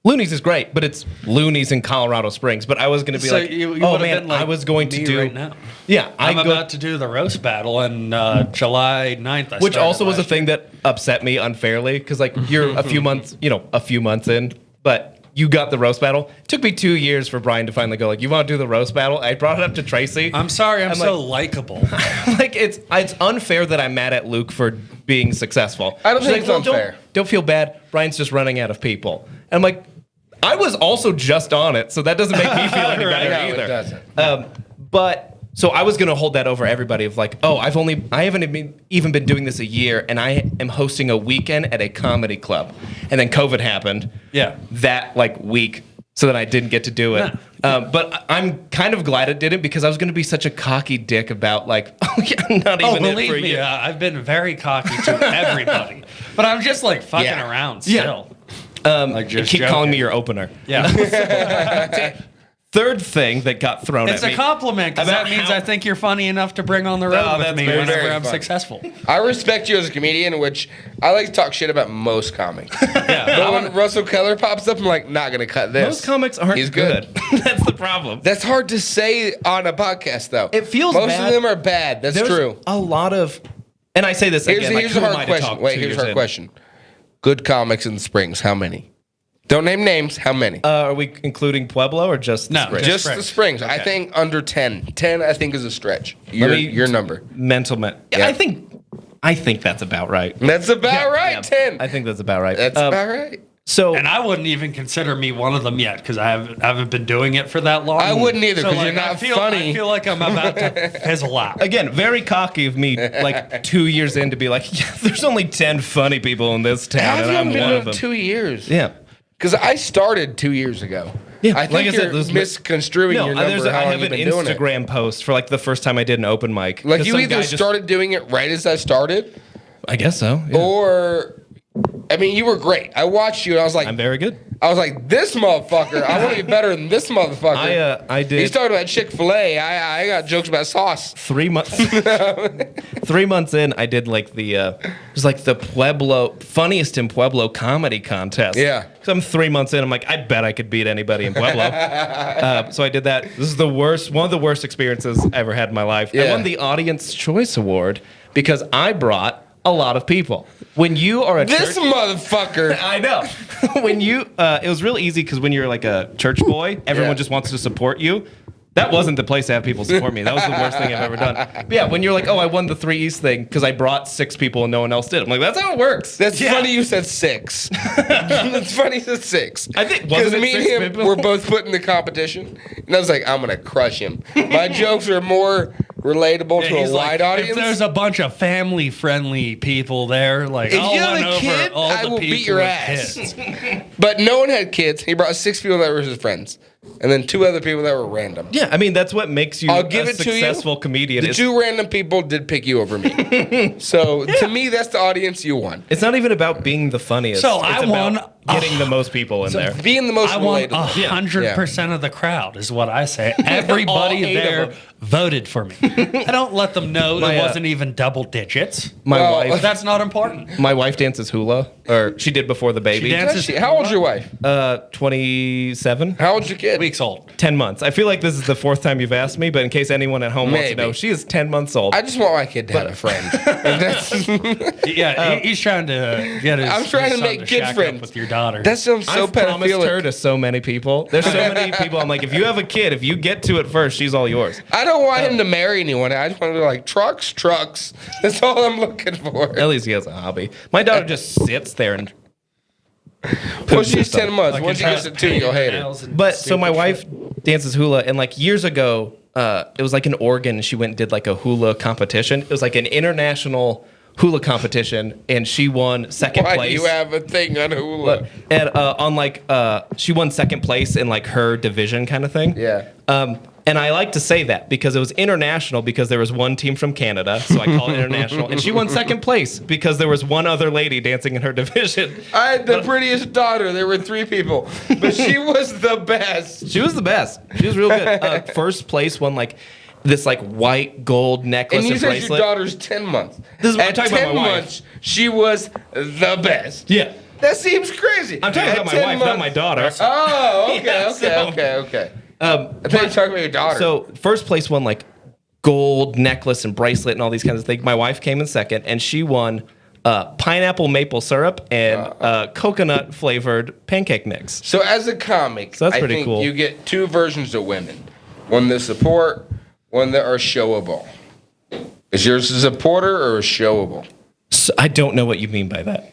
Looney's is great, but it's Looney's in Colorado Springs. But I was going to be So like, you oh would've man, been like I was going to me do right now. Yeah, I'm I go, about to do the roast battle on July 9th. which also was a thing that upset me unfairly because like you're a few months in, but you got the roast battle. It took me 2 years for Brian to finally go like, you want to do the roast battle? I brought it up to Tracy. I'm sorry, I'm I'm so likable. Like it's unfair that I'm mad at Luke for being successful. I don't She's think like, it's unfair. Don't feel bad. Brian's just running out of people. And I'm like, I was also just on it, so that doesn't make me feel any better No, it either. doesn't. But so I was gonna hold that over everybody of like, oh, I haven't even been doing this a year, and I am hosting a weekend at a comedy club, and then COVID happened. Yeah. That like week. So that I didn't get to do it. But I'm kind of glad it didn't because I was going to be such a cocky dick about like, oh yeah, not even it believe for me, you. I've been very cocky to everybody. But I'm just like fucking Yeah. around Yeah. still. Like just keep calling joking. me your opener. Yeah. Third thing that got thrown It's at a me. compliment because About that means how- I think you're funny enough to bring on the road Oh, with that's me very, whenever very I'm funny. successful. I respect you as a comedian, which I like to talk shit about most comics. Yeah. But when Russell Keller pops up, I'm like, not gonna cut this. Most comics aren't He's good. That's the problem. That's hard to say on a podcast, though. It feels most bad. of them are bad. That's There's true. a lot of, and I say this again, like, Here's who a am I hard to question. talk Wait, 2 here's a years hard in? question. Good comics in the Springs. How many? Don't name names. How many? Are we including Pueblo or just No, Springs? Just Springs. the Springs. I Okay. think under 10. 10, I think, is a stretch. me- Your number. mental. Yeah. I think that's about right. That's about right. Yeah, 10. I think that's about right. That's about right. So And I wouldn't even consider me one of them yet because I haven't been doing it for that long. I wouldn't either, 'cause you're I not feel, funny. I feel like I'm about to fizzle out. again, very cocky of me, like 2 years in, to be like, yeah, there's only 10 funny people in this town, How's and it I'm been one of them. 2 years? Yeah. Because I started 2 years ago. Yeah, I think like I said, you're there's- misconstruing your number. I How long have you've an been doing it? Instagram post for like the first time I did an open mic. Like 'Cause you some either guy just- started doing it right as I started, I guess so. Yeah. or I mean, you were great. I watched you and I was like, I'm very good. this motherfucker. I want to be better than this motherfucker. I did. He's talking about Chick-fil-A. I got jokes about sauce. 3 months. 3 months in, I did like it was like the Pueblo funniest in Pueblo comedy contest. Yeah. So I'm 3 months in. I'm like, I bet I could beat anybody in Pueblo. So I did that. This is one of the worst experiences I ever had in my life. I Yeah. won the Audience Choice Award because I brought a lot of people. When you are a This church, motherfucker. I know. When you, it was real easy because when you're like a church boy, everyone Yeah. just wants to support you. That wasn't the place to have people support me. That was the worst thing I've ever done. But yeah, when you're like, oh, I won the 3 East thing because I brought 6 people and no one else did. I'm like, that's how it works. That's Yeah. funny you said 6. That's funny you said 6. I think- because wasn't it me and 6 him people? were both put in the competition, and I was like, I'm gonna crush him. My jokes are more relatable to a He's like, wide audience. if there's a bunch of family-friendly people there, like If I'll you have win a over kid, all I the will people beat your with ass. kids. But no one had kids. He brought 6 people that were his friends, and then 2 other people that were random. Yeah, I mean, that's what makes you I'll give a it to you. successful comedian. The 2 random people did pick you over me. So to me, that's the audience you won. It's not even about being the funniest. So it's I about won getting the most people in there. Being the most I won relatable. 100% of the crowd, is what I say. Everybody 8 of there them. voted for me. I don't let them know My, it wasn't even double digits. My Well, wife, But that's not important. my wife dances hula, or she did before the baby. She dances- How old's your wife? 27. How old's your kid? Weeks old. 10 months. I feel like this is the fourth time you've asked me, but in case anyone at home wants to Maybe. know, she is 10 months old. I just want my kid to have a friend. Yeah, he's trying to get his. I'm trying his to son make kid shack up friends. with your daughter. That sounds so I've promised her pedophilic. to so many people. There's so many people. I'm like, if you have a kid, if you get to it first, she's all yours. I don't want him to marry anyone. I just want to be like, trucks. That's all I'm looking for. At least he has a hobby. My daughter just sits there and. Well, she's 10 months. Like Once she gets to 2, you'll hate her. But so my wife dances hula, and like years ago, it was like in Oregon, and she went and did like a hula competition. It was like an international hula competition, and she won second Why place. do you have a thing on hula? Look, and on like she won second place in like her division kind of thing. Yeah. And I like to say that because it was international because there was one team from Canada, so I call it international. And she won second place because there was one other lady dancing in her division. I had the prettiest daughter. There were 3 people, but she was the best. She was the best. She was real good. First place won like this like white gold necklace And you and said bracelet. your daughter's 10 months. This is what I'm At talking about 10 my wife. months, she was the best. Yeah. That seems crazy. I'm talking At about my 10 wife, not my daughter. Oh, okay, Yeah, okay. I thought you were talking about your daughter. So first place won like gold necklace and bracelet and all these kinds of things. My wife came in second, and she won pineapple maple syrup and coconut flavored pancake mix. So as a comic, So that's I pretty think cool. you get 2 versions of women. One that support, one that are showable. Is yours a supporter or a showable? So I don't know what you mean by that.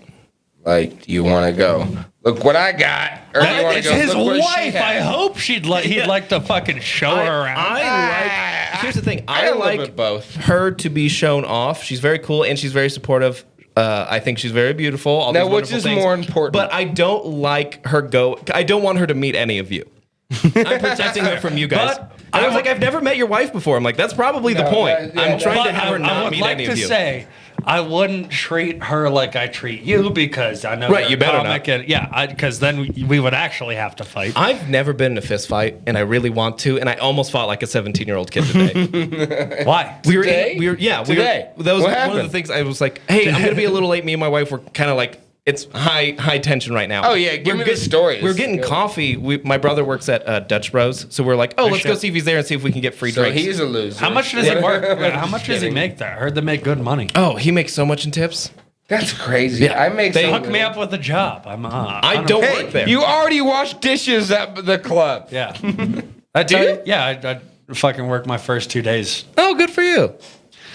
Like, do you want to go, look what I got? Or do you want to It's go, his look what she wife. I has? hope he'd like to fucking show her around. Here's the thing. I I love like it both. her to be shown off. She's very cool and she's very supportive. I think she's very beautiful. All Now, these which wonderful is things. more important? But I don't like her go. I don't want her to meet any of you. I'm protecting her from you guys. But I was like, I've never met your wife before. I'm like, that's probably the point. yeah, I'm trying to But have her I not would meet like any to of you. say I wouldn't treat her like I treat you because I know Right, you're you a better comic not. and, yeah, because then we would actually have to fight. I've never been in a fist fight, and I really want to. And I almost fought like a 17-year-old kid today. Why? Today? That was What one of happened? the things I was like, hey, I'm gonna be a little late. Me and my wife were kind of like, it's high tension right now. Oh, yeah, give me the story. We're This is getting good. coffee. My brother works at Dutch Bros, so we're like, oh, let's go shit. see if he's there and see if we can get free So drinks. he's a loser. How much does he work? How much does he make there? I heard they make good money. Oh, he makes so much in tips. That's crazy. Yeah. I make They some Hook me up with a job. I don't Hey, work there. you already wash dishes at the club. Yeah. Do you? Yeah, I fucking worked my first 2 days. Oh, good for you.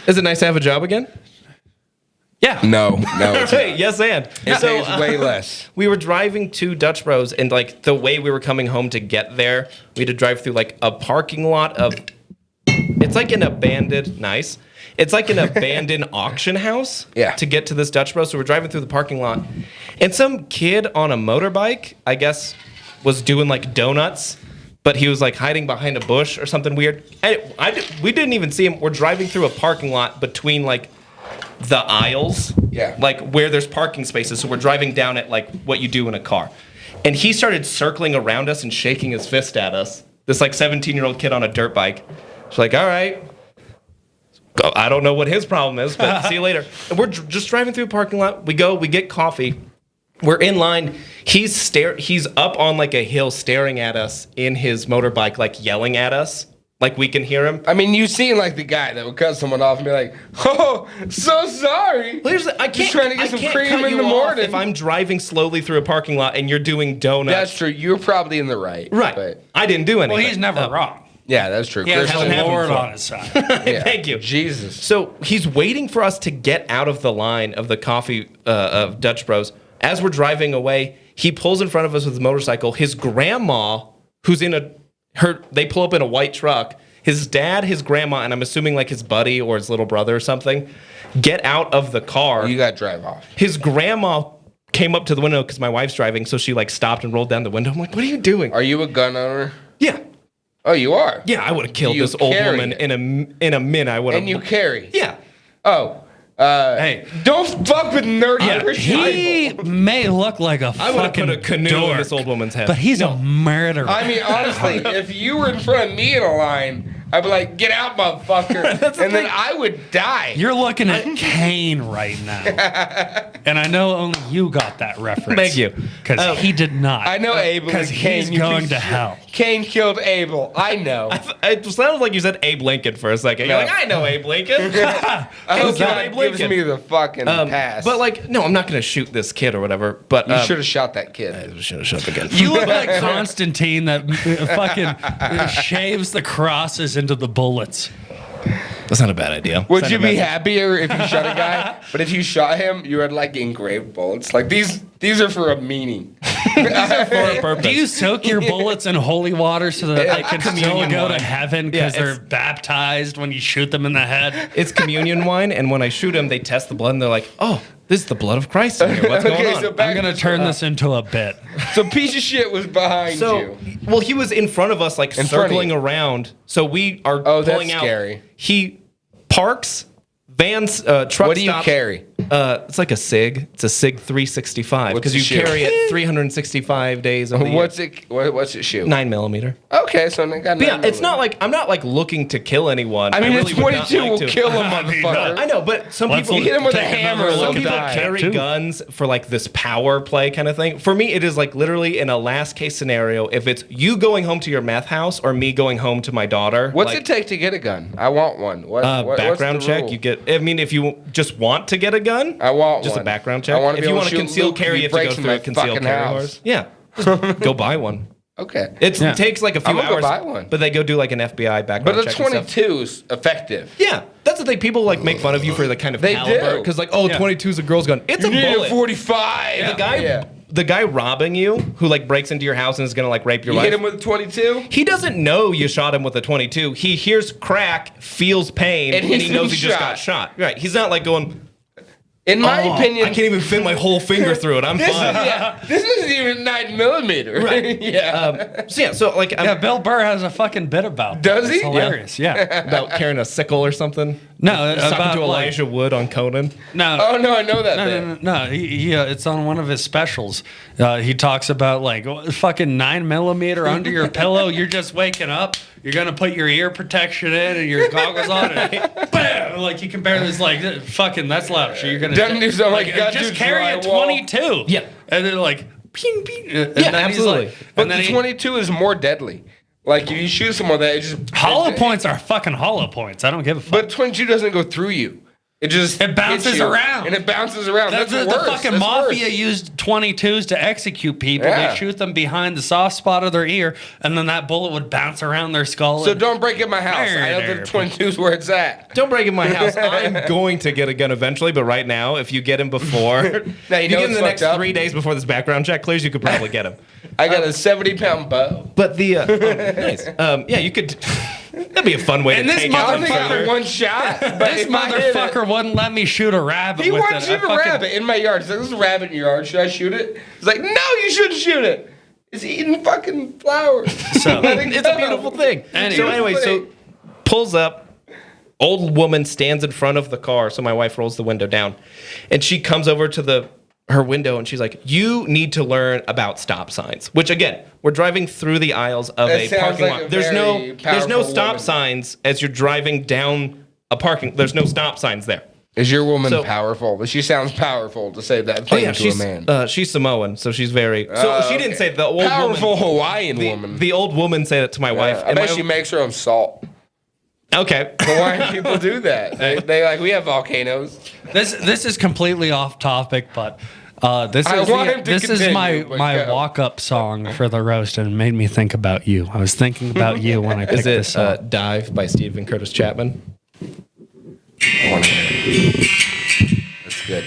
Is it nice to have a job again? Yeah. No, it's Hey, yes, and It so pays way less. we were driving to Dutch Bros, and like the way we were coming home to get there, we had to drive through like a parking lot of. It's like an abandoned, nice. It's like an abandoned auction house. Yeah. To get to this Dutch Bros, so we're driving through the parking lot, and some kid on a motorbike, I guess, was doing like donuts, but he was like hiding behind a bush or something weird. And we didn't even see him. We're driving through a parking lot between like the aisles, Yeah. like where there's parking spaces. So we're driving down at like what you do in a car. And he started circling around us and shaking his fist at us. This like 17-year-old kid on a dirt bike. She's like, all right. I don't know what his problem is, but see you later. And we're just driving through a parking lot. We get coffee. We're in line. He's up on like a hill staring at us in his motorbike, like yelling at us. Like we can hear him. I mean, you seem like the guy that would cut someone off and be like, "Oh, so sorry." I can't, Just trying to get some can't cream cut in you the off morning. if I'm driving slowly through a parking lot and you're doing donuts. That's true. You're probably in the right. Right. But I didn't do anything. Well, he's never wrong. yeah, that's true. He has Christian- the having Lord fun. on his side. yeah. Thank you. Jesus. So he's waiting for us to get out of the line of the coffee of Dutch Bros. As we're driving away, he pulls in front of us with his motorcycle. His grandma, who's they pull up in a white truck. His dad, his grandma, and I'm assuming like his buddy or his little brother or something, get out of the car. You got to drive off. His grandma came up to the window because my wife's driving, so she like stopped and rolled down the window. I'm like, what are you doing? Are you a gun owner? Yeah. Oh, you are. Yeah, I would have killed You this old carry woman it. in a minute. I would have. And you carry. Yeah. Oh. Hey. Don't fuck with nerdy Yeah, Irish He people. may look like a I would have fucking put a canoe in dork, this old woman's head. but he's a murderer. I mean, honestly, if you were in front of me in a line, I'd be like, get out, motherfucker. And then I would die. You're looking at Kane right now. And I know only you got that reference. Thank you. Because he did not. I know Abel Because and Cain. he's you going piece to of hell. shit. Cain killed Abel. I know. It sounded like you said Abe Lincoln for a second. You're No. like, I know Abe Lincoln. I hope killed God Abe gives Lincoln. me the fucking pass. But like, no, I'm not gonna shoot this kid or whatever. But you should have shot that kid. I should have shot the kid. You look like Constantine that fucking shaves the crosses into the bullets. That's not a bad idea. Would Send you a be message. happier if you shot a guy? But if you shot him, you had like engraved bullets. Like these are for a meaning. For a purpose. Do you soak your bullets in holy water so that they can still Communion go wine. to heaven because Yeah, they're baptized when you shoot them in the head? It's communion wine, and when I shoot him, they test the blood, and they're like, "Oh, this is the blood of Christ in here. What's Okay, going on?" so back I'm going to turn this into a bit. So piece of shit was behind So, you. well, he was in front of us, like In front of circling you. around. So we are Oh, that's pulling out. scary. He parks, vans, truck What do you stops. carry? It's like a SIG. It's a SIG 365 What's because the you shoe? carry it 365 days of the year. What's it shoot? 9mm. Okay, so I got But yeah, it's not like I'm not like looking to kill anyone. I mean, really it's would not 22 like will to. kill a motherfucker. I know, but some Let's people look- hit him with a take hammer, another look Some look people at that, carry too. guns for like this power play kind of thing. For me, it is like literally in a last case scenario. If it's you going home to your meth house or me going home to my daughter, What's like, it take to get a gun? I want one. What's background the check. rule? You get. I mean, if you just want to get a gun, I want just one. a background check. I want to If be you able want to to shoot conceal Luke carry, if you he have to breaks go in through my a concealed fucking carry house. course. Yeah, just go buy one. Okay. It Yeah. takes like a few I'm gonna go hours, buy one. but they go do like an FBI background But a check and stuff. 22 is effective. Yeah, that's the thing. People like make fun of you for the kind of They caliber do. because like, oh, 22 is a girl's gun. It's You a need bullet. a 45. The guy robbing you, who like breaks into your house and is gonna like rape your You wife. hit him with a 22? He doesn't know you shot him with a 22. He hears crack, feels pain, And and he's he knows been he just shot. got shot. Right? He's not like going. In my "Oh, opinion, I can't even fit my whole finger through it. I'm this is, fine. this isn't even 9mm. Right. yeah. So like, I'm Yeah, Bill Burr has a fucking bit about that. Does he? It's hilarious, yeah. about carrying a sickle or something. No, Just talking about to like, Elijah Wood on Conan. no, Oh, no, I know that No, bit. no, no. He it's on one of his specials. He talks about like fucking 9mm under your pillow. You're just waking up. You're gonna put your ear protection in and your goggles on, and bam! Like you can barely. It's like fucking. That's loud. So you're gonna Doesn't do something like you got just to carry a drywall. 22. Yeah. and then like ping ping. And Yeah, then he's absolutely. Like, But and then the 22 is more deadly. Like, if you shoot someone that, it just... hollow points are fucking hollow points. I don't give a fuck. But 22 doesn't go through you. It just... It bounces hits you, around. And it bounces around. That's The worse. fucking That's mafia worse. used 22s to execute people. Yeah. They shoot them behind the soft spot of their ear, and then that bullet would bounce around their skull. So and- don't break in my house. I know that 22 is where it's at. Don't break in my house. I'm going to get a gun eventually, but right now, if you get him before, Now, you if you know get him it's the next fucked up. 3 days before this background check clears, you could probably get him. I got a 70-pound bow. But the nice, yeah, you could. That'd be a fun way And to this take out I the think I further. got one shot. But This if I hit it- motherfucker wouldn't let me shoot a rabbit He with wanted it. to shoot a I fucking- rabbit in my yard. He's like, there's a rabbit in your yard. Should I shoot it? He's like, no, you shouldn't shoot it. It's eating fucking flowers. So- Let it It's a go. beautiful thing. Anyway. So anyway, so pulls up. Old woman stands in front of the car, so my wife rolls the window down, and she comes over to her window and she's like, "You need to learn about stop signs." Which again, we're driving through the aisles of That a sounds parking like a lot. There's very no powerful stop woman. signs as you're driving down a parking. There's no stop signs there. Is your woman So- powerful? She sounds powerful to say that thing to a she's man. she's Samoan, so she's very. So she didn't okay. say the old Powerful woman. Hawaiian woman. The old woman said it to my wife. I and bet my- she makes her own salt. okay. Hawaiian people do that. They like, we have volcanoes. This is completely off topic, but this I is want him to this is continue, but my go. walk up song for the roast, and it made me think about you. I was thinking about you when I picked Is this it song. Dive by Stephen Curtis Chapman? That's good.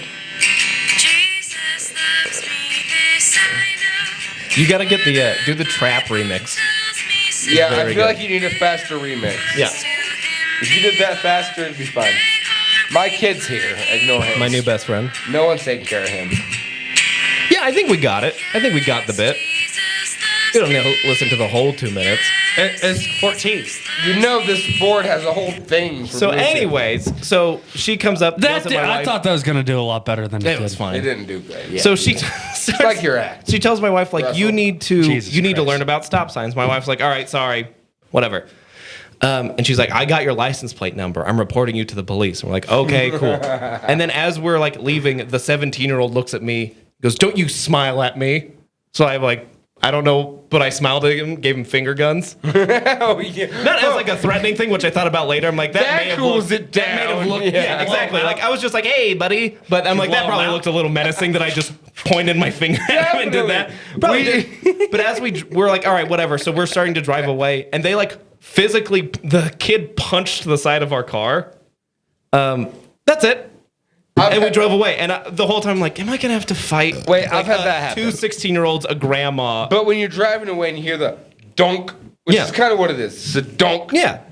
Jesus loves me, this I know. You got to get the do the trap remix. Yeah, I very feel good. like you need a faster remix. Yeah, If you did that faster, it'd be fun. My kid's here. Ignore him. my new best friend. No one's taking care of him. Yeah, I think we got it. I think we got the bit. You don't need to listen to the whole 2 minutes. It's 14. You know this board has a whole thing. For So, Bluetooth. anyways, so she comes up. That yells at did, my I wife. thought that was gonna do a lot better than it it did. was It fine. didn't do great. Yeah. So she It's like your act. She tells my wife like, Russell. you need to Jesus you need to Christ. learn about stop signs. My wife's like, all right, sorry, whatever. And she's like, I got your license plate number. I'm reporting you to the police. And we're like, okay, cool. And then as we're like leaving, the 17-year-old looks at me, goes, don't you smile at me. So I'm like, I don't know, but I smiled at him, gave him finger guns. Oh, yeah. Not as like a threatening thing, which I thought about later. I'm like, that may have cools looked, it that may have down. looked, Yeah. yeah, exactly. Like I was just like, hey, buddy. But I'm like, that probably looked a little menacing that I just pointed my finger at him and did that. Probably did. But as we're like, all right, whatever. So we're starting to drive away, and they like physically, the kid punched the side of our car. That's it. And we drove away. And the whole time I'm like, am I going to have to fight? Wait, like, I've had that happen. Two 16-year-olds, a grandma. But when you're driving away and you hear the donk, which is kind of what it is. It's a donk. Yeah.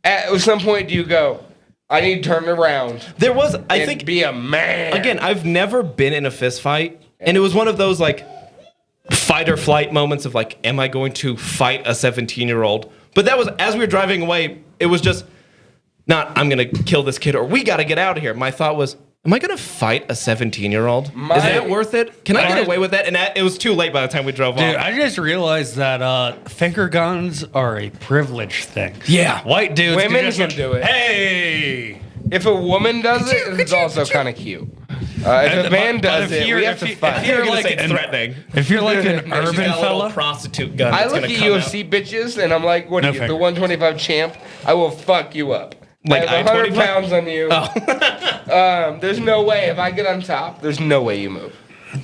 At some point, do you go, I need to turn around There was, I and think, be a man? again, I've never been in a fist fight. And it was one of those like fight or flight moments of like, am I going to fight a 17-year-old? But that was, as we were driving away, it was just not, I'm going to kill this kid or we got to get out of here. My thought was, am I going to fight a 17-year-old? Is that worth it? Can I get away with that? And it was too late by the time we drove Dude, off. I just realized that finger guns are a privilege thing. Yeah. White dudes Women just can like, do it. Hey! If a woman does it, it's also kind of cute. If a man does it, we have to fight. You're like like threatening. If you're like an She's urban got a little fella, prostitute gun. I that's look gonna at come UFC bitches and I'm like, what are No you, the finger. 125 champ? I will fuck you up. Like I have 100 I-25? pounds on you. There's no way. If I get on top, there's no way you move.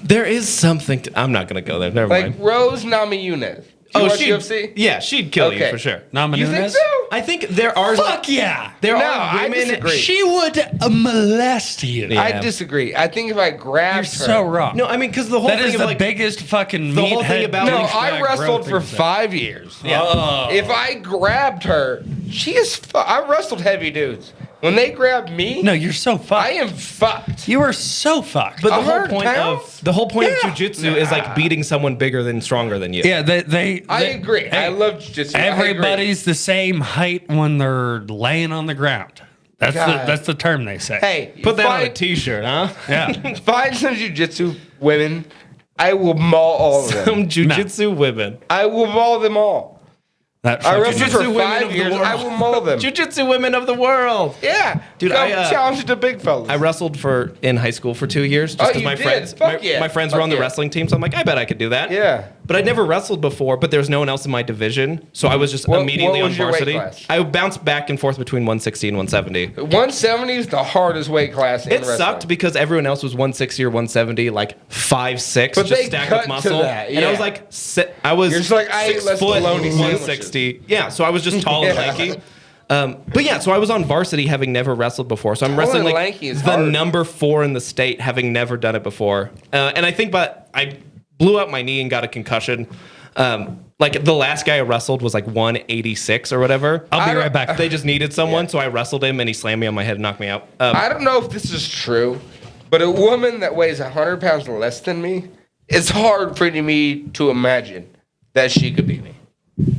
There is something to, I'm not going to go there. Never Like mind. Rose Namajunas. Do you watch she'd, UFC? yeah, she'd kill you Okay. for sure. You think Namajunas? so? I think there are Fuck yeah! there No, are I women. disagree. She would molest you. Yeah. I disagree. I think if I grabbed You're her. so wrong. No, I mean because the whole That thing is of the like biggest fucking the whole thing meathead about- No, douchebag I wrestled for growth thing. 5 years. yeah. If I grabbed her, she is. I wrestled heavy dudes. When they grab me, No, you're so fucked. I am fucked. You are so fucked. But the whole 100 point pounds? of the whole point Yeah. of jujitsu is like beating someone bigger than stronger than you. yeah, they I agree. hey, I love jiu-jitsu. everybody's the same height when they're laying on the ground. God. That's the term they say. Hey, Put that on a find, T-shirt, huh? Yeah. find some jiu-jitsu women. I will maul all of them. Some jujitsu women. I will maul them all. That I fucking- wrestled for Jiu-jitsu women 5 of the years. world. I will maul them. Jujitsu women of the world. Yeah, Dude, Come I, challenge the big fellas. I wrestled in high school for 2 years just Oh, because you my did? friends Fuck yeah. my friends Fuck were on the yeah. wrestling team, so I'm like, I bet I could do that. Yeah. But I'd never wrestled before, but there was no one else in my division, so I was just immediately what on was your weight varsity. class? I bounced back and forth between 160 and 170. 170 is the hardest weight class in It wrestling. sucked because everyone else was 160 or 170, like 5'6", But just they stacked cut with to muscle. that, And I was yeah. like, I was You're just like, I ate 6 less foot, bologna 160. Yeah, so I was just tall and Yeah. lanky. But yeah, so I was on varsity having never wrestled before. So I'm Tall wrestling and like lanky is the hard. number 4 in the state, having never done it before. And I think, but I blew out my knee and got a concussion. Like the last guy I wrestled was like 186 or whatever. I'll be right back. They just needed someone, Yeah. so I wrestled him and he slammed me on my head and knocked me out. I don't know if this is true, but a woman that weighs 100 pounds less than me, it's hard for me to imagine that she could beat me.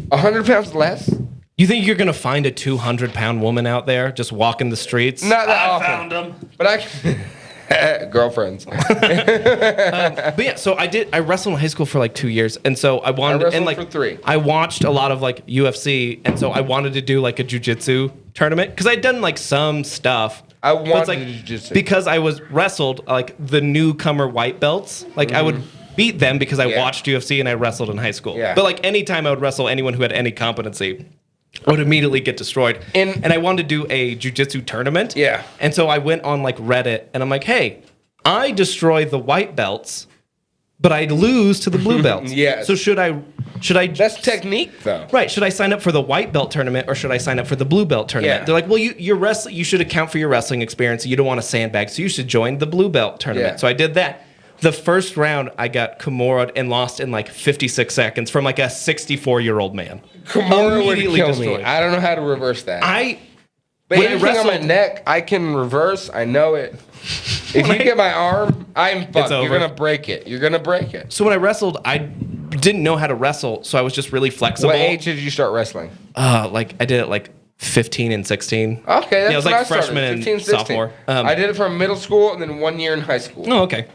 100 pounds less? You think you're gonna find a 200-pound woman out there just walking the streets? Not that often. Found him. But I girlfriends. But yeah, so I wrestled in high school for like 2 years, and so I wanted wrestled and like for 3. I watched a lot of like UFC, and so I wanted to do like a jujitsu tournament because I'd done like some stuff. I But it's, wanted like, to do jiu-jitsu. because I was wrestled like the newcomer white belts. Like I would beat them because I Yeah. watched UFC and I wrestled in high school. Yeah. But like anytime I would wrestle anyone who had any competency, I would immediately get destroyed. And- And I wanted to do a jujitsu tournament. Yeah. And so I went on like Reddit and I'm like, hey, I destroy the white belts, but I lose to the blue belts. Yes. So should I That's technique, though. Right. Should I sign up for the white belt tournament or should I sign up for the blue belt tournament? Yeah. They're like, well, you're wrestling. You should account for your wrestling experience. You don't want to sandbag, so you should join the blue belt tournament. Yeah. So I did that. The first round, I got Kimura'd and lost in like 56 seconds from like a 64-year-old man. Kimura would Immediately kill destroyed. me. I don't know how to reverse that. But when I anything on my wrestled- neck, I can reverse. I know it. If you get my arm, I'm fucked. You're over. gonna break it. You're gonna break it. So when I wrestled, I didn't know how to wrestle, so I was just really flexible. What age did you start wrestling? Like I did it like 15 and 16. Okay, that's Yeah, it was when like I started, freshman and 15, 16. sophomore. I did it from middle school and then 1 year in high school. Oh, okay.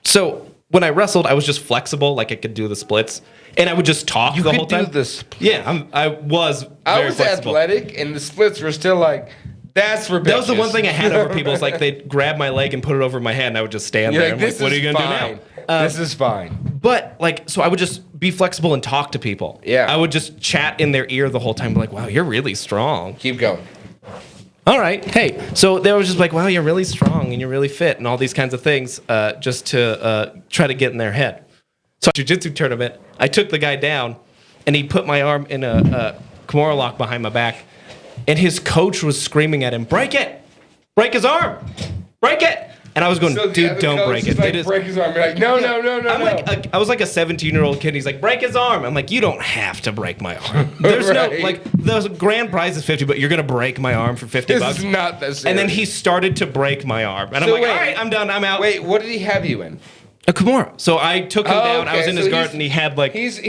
So when I wrestled, I was just flexible, like I could do the splits, and I would just talk the whole time. Yeah, I was flexible. Athletic, and the splits were still like, that's for bitches. That was the one thing I had over people. Is like they'd grab my leg and put it over my head, and I would just stand there. Like, I'm like, what are you gonna do now? This is fine. But like, so I would just be flexible and talk to people. Yeah. I would just chat in their ear the whole time. Like, wow, you're really strong. Keep going. All right. Hey, so they were just like, wow, you're really strong and you're really fit and all these kinds of things, just to try to get in their head. So jiu-jitsu tournament, I took the guy down, and he put my arm in a Kimura lock behind my back, and his coach was screaming at him, break it! Break his arm! Break it! And I was going, dude, don't break it. Like, break his arm. You're like, no. I was like a 17-year-old kid. He's like, break his arm. I'm like, you don't have to break my arm. There's no, like, the grand prize is 50, but you're going to break my arm for 50 bucks. This is not that serious. And then he started to break my arm. And I'm like, all right, I'm done. I'm out. Wait, what did he have you in? A Kimura. So I took him down. I was in his guard, and he had like... He's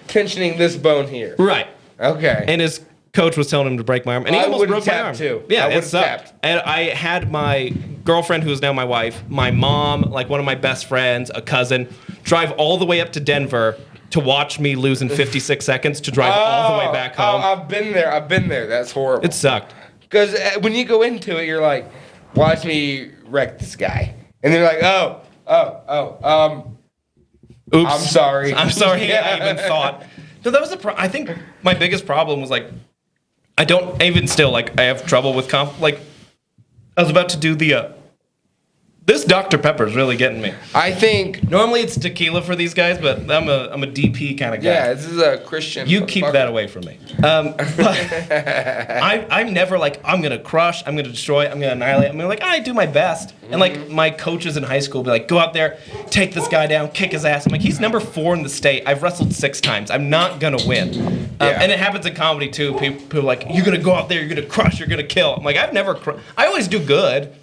tensioning this bone here. Right. Okay. And his coach was telling him to break my arm, and he almost broke my arm. Too. Yeah, I it sucked. tapped. And I had my girlfriend, who is now my wife, my mom, like one of my best friends, a cousin, drive all the way up to Denver to watch me lose in 56 seconds to drive all the way back home. I've been there. That's horrible. It sucked. Because when you go into it, you're like, watch me wreck this guy. And they're like, Oops. I'm sorry. I'm sorry. I even thought. So that was I think my biggest problem was like, I have trouble with like, I was about to do this Dr. Pepper is really getting me. I think normally it's tequila for these guys, but I'm a DP kind of guy. Yeah, this is a Christian. You keep that away from me. But I'm never like, I'm gonna crush, I'm gonna destroy, I'm gonna annihilate. I'm gonna like, I do my best. And like my coaches in high school be like, go out there, take this guy down, kick his ass. I'm like, he's number 4 in the state. I've wrestled 6 times. I'm not gonna win. And it happens in comedy too. People are like, you're gonna go out there, you're gonna crush, you're gonna kill. I'm like, I always do good.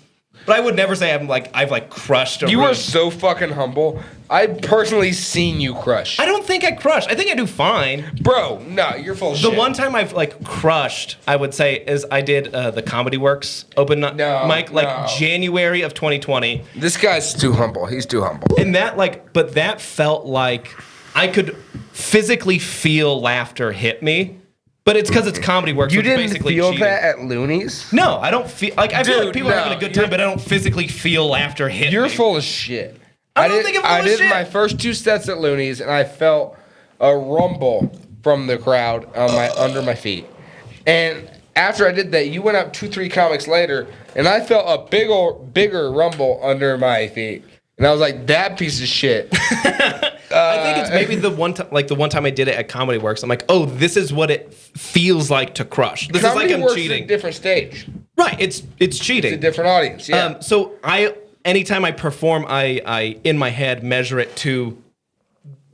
But I would never say I've crushed a room. You are so fucking humble. I personally seen you crush. I don't think I crushed. I think I do fine. Bro, no, you're full of shit. The one time I've crushed, I would say, is I did the Comedy Works open mic, January of 2020. This guy's too humble. He's too humble. And that but that felt like I could physically feel laughter hit me. But it's because it's Comedy Works. You didn't basically feel cheating. that at Looney's? No, I don't feel I feel like people are having a good time, but I don't physically feel laughter hit me. You're full of shit. I don't think I'm full of shit. I did my first 2 sets at Looney's, and I felt a rumble from the crowd under my feet. And after I did that, you went up 2-3 comics later, and I felt a bigger rumble under my feet. And I was like, that piece of shit. I think it's maybe the one time I did it at Comedy Works. I'm like, oh, this is what it feels like to crush. This Comedy is like I'm Works cheating. Is a different stage. Right, it's cheating. It's a different audience. Yeah. So anytime I perform, I in my head measure it to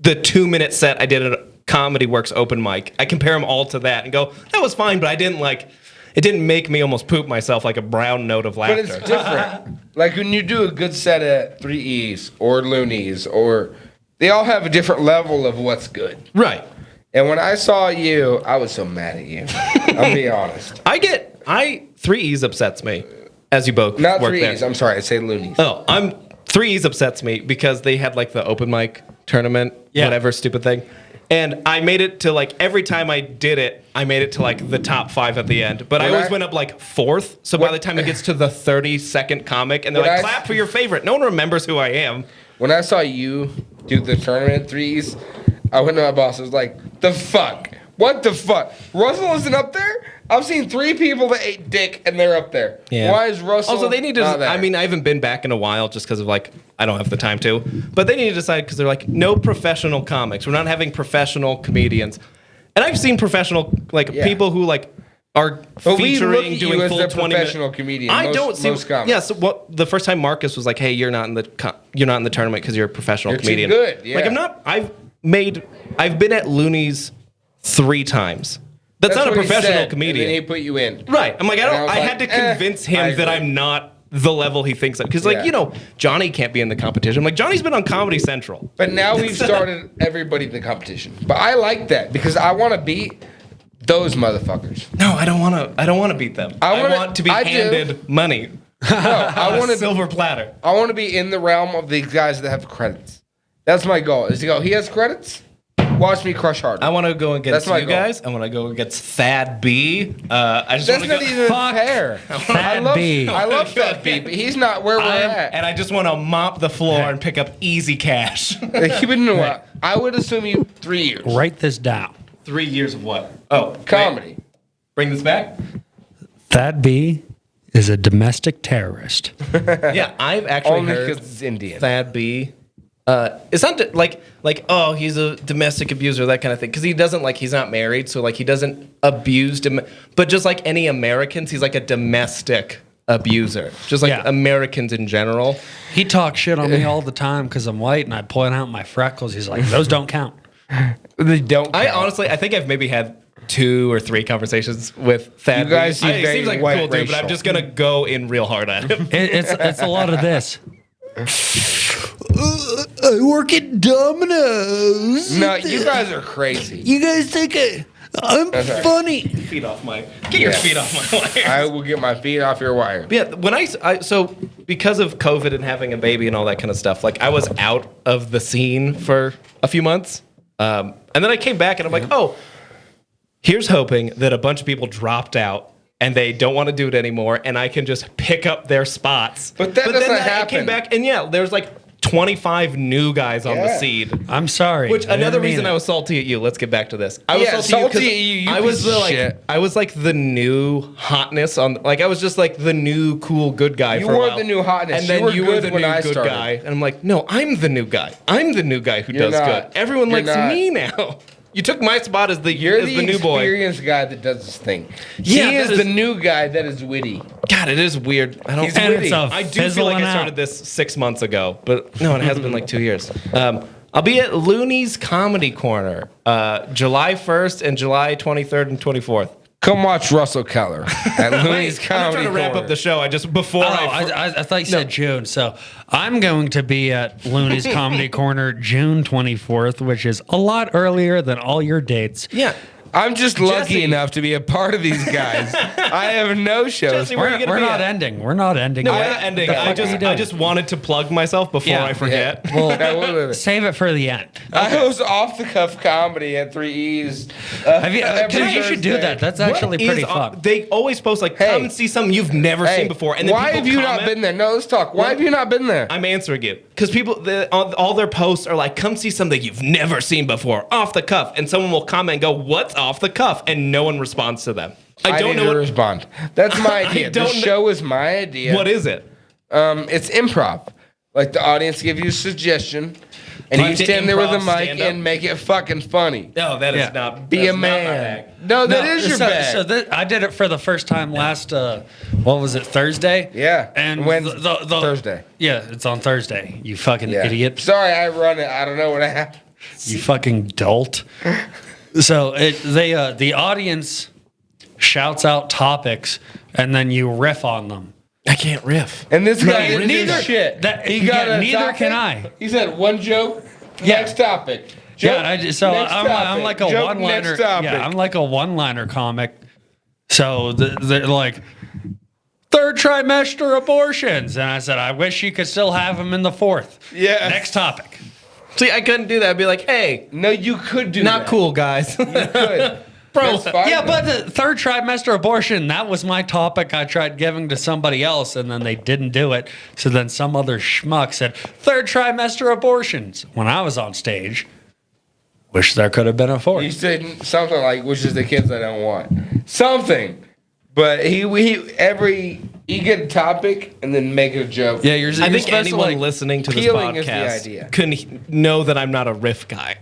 the 2-minute set I did at Comedy Works open mic. I compare them all to that and go, that was fine, but I didn't it didn't make me almost poop myself like a brown note of laughter. But it's different. Like when you do a good set at 3E's or Looney's, they all have a different level of what's good. Right. And when I saw you, I was so mad at you. I'll be honest. 3E's upsets me, as you both Not work 3E's, there. I'm sorry, I say Looney's. Oh, 3E's upsets me because they had the open mic tournament, whatever stupid thing. And I made it to every time I did it, I made it to the top 5 at the end. But I always went up 4th. So by the time it gets to the 30-second comic, and they're like, clap for your favorite. No one remembers who I am. When I saw you do the tournament at 3E's, I went to my boss. I was like, the fuck? What the fuck? Russell isn't up there? I've seen 3 people that ate dick and they're up there. Yeah. Why is Russell also, they need to, not there? I mean, I haven't been back in a while just because of I don't have the time to. But they need to decide because they're no professional comics. We're not having professional comedians. And I've seen professional, people who are featuring doing full 20 professional comedian. I don't see. Most comics. Yeah. So the first time Marcus was like, "Hey, you're not in the tournament because you're a professional comedian." Too good. Yeah. I'm not. I've been at Looney's 3 times. That's not a professional comedian. And then he put you in. Right. I'm I had to convince him that I'm not the level he thinks of. Because, Johnny can't be in the competition. Johnny's been on Comedy Central. But now we've started everybody in the competition. But I like that because I want to beat those motherfuckers. No, I don't want to beat them. I want to be handed money. No, I want to silver platter. I want to be in the realm of the guys that have credits. That's my goal. Is to go. He has credits. Watch me crush hard. I want to go against That's my you goal. guys. I want to go against Thad B. I just That's want to not go. even fair. Thad B. I love Thad B, but he's not where we're at. And I just want to mop the floor and pick up easy cash. Keep it in what? I would assume you 3 years. Write this down. 3 years of what? Oh, Comedy. wait. Bring this back. Thad B is a domestic terrorist. Yeah, I've actually Only heard because it's Indian. Thad B. It's not like oh, he's a domestic abuser, that kind of thing, because he doesn't he's not married, so he doesn't abuse but just like any Americans, he's like a domestic abuser, just like Yeah. Americans in general. He talks shit on me all the time because I'm white and I point out my freckles. He's like, those don't count. They don't. I count. honestly, I think I've maybe had 2 or 3 conversations with Thad. You guys seem It very seems like a white cool dude, but I'm racial. just gonna go in real hard at him. It's a lot of this. I work at Domino's. No, you guys are crazy. You guys think I'm funny. Feet off my. Get your feet off my wires. I will get my feet off your wire. Yeah, when so because of COVID and having a baby and all that kind of stuff, I was out of the scene for a few months, and then I came back and I'm like, oh, here's hoping that a bunch of people dropped out and they don't want to do it anymore, and I can just pick up their spots. But that doesn't then I happen. came back and there's 25 new guys on the Yeah. seed. I'm sorry. Which I another didn't mean reason it. I was salty at you. Let's get back to this. I was Yeah, salty at you, I was piece of the shit. I was the new hotness on. I was just the new cool good guy. You for a were while. the new hotness. and You then were you were good the when new I good started. guy. And I'm like, no, I'm the new guy. I'm the new guy who You're does not. good. Everyone You're likes not. me now. You took my spot as the You're as the, the new boy. experienced guy that does this thing. Yeah, he is that the is- new guy that is witty. God, it is weird. I don't. He's And witty. it's a I do feel like I fizzling out. started this 6 months ago, but no, it has been 2 years. I'll be at Looney's Comedy Corner, July 1st and July 23rd and 24th. Come watch Russell Keller at Looney's I'm not Comedy trying to wrap Corner. up the show. I just before Oh, I I thought you said June. So I'm going to be at Looney's Comedy Corner June 24th, which is a lot earlier than all your dates. yeah. I'm just lucky Jesse. enough to be a part of these guys. I have no shows. Jesse, where are you gonna We're be not at? ending. We're not ending. No, we're yet. not ending. The fuck are you doing? I just wanted to plug myself before Yeah. I forget. Yeah, wait, wait. Save it for the end. I host off the cuff comedy at 3 E's. Have you, every dude, you should do Thursday. that. That's What actually is pretty on- fun. They always post Hey. come and see something you've never Hey, seen before, and then why people have you not comment. been there? No, let's talk. Why have you not been there? I'm answering you because people, all their posts are come see something you've never seen before, off the cuff, and someone will comment and go, "What's off the cuff?" and no one responds to them. I don't need know to what, respond. That's my idea. The don't kn- show is my idea. what is it. It's improv. The audience give you a suggestion, and Like you to stand there with a improv mic stand-up? and make it fucking funny. No, that is Yeah. not. Be that's a not my man. bag. No, that is your so, bag. So I did it for the first time last, what was it, Thursday? Yeah. And Wednesday, the Thursday. Yeah, it's on Thursday. You fucking Yeah. idiot. Sorry, I run it. I don't know what happened. You fucking dolt. So the audience shouts out topics and then you riff on them. I can't riff. And this guy No, didn't do neither- shit. that- he got yeah, a neither topic. can I. He said one joke. Yeah. Next topic. Joke, Yeah, next I'm topic. like a Joke, one-liner. next topic. Yeah, I'm like a one-liner comic. So they're like, third trimester abortions, and I said, I wish you could still have them in the fourth. Yeah. Next topic. See, I couldn't do that. I'd be like, hey, No, you could do not that. cool, guys. Good. Bro, That's fine. Yeah, but the third trimester abortion, that was my topic I tried giving to somebody else, and then they didn't do it. So then some other schmuck said, third trimester abortions. When I was on stage, wish there could have been a You fourth. said something like, which is the kids I don't want. Something. But he get a topic and then make it a joke. Yeah, you're I think supposed to, anyone like, listening to this peeling is the podcast idea. can know that I'm not a riff guy.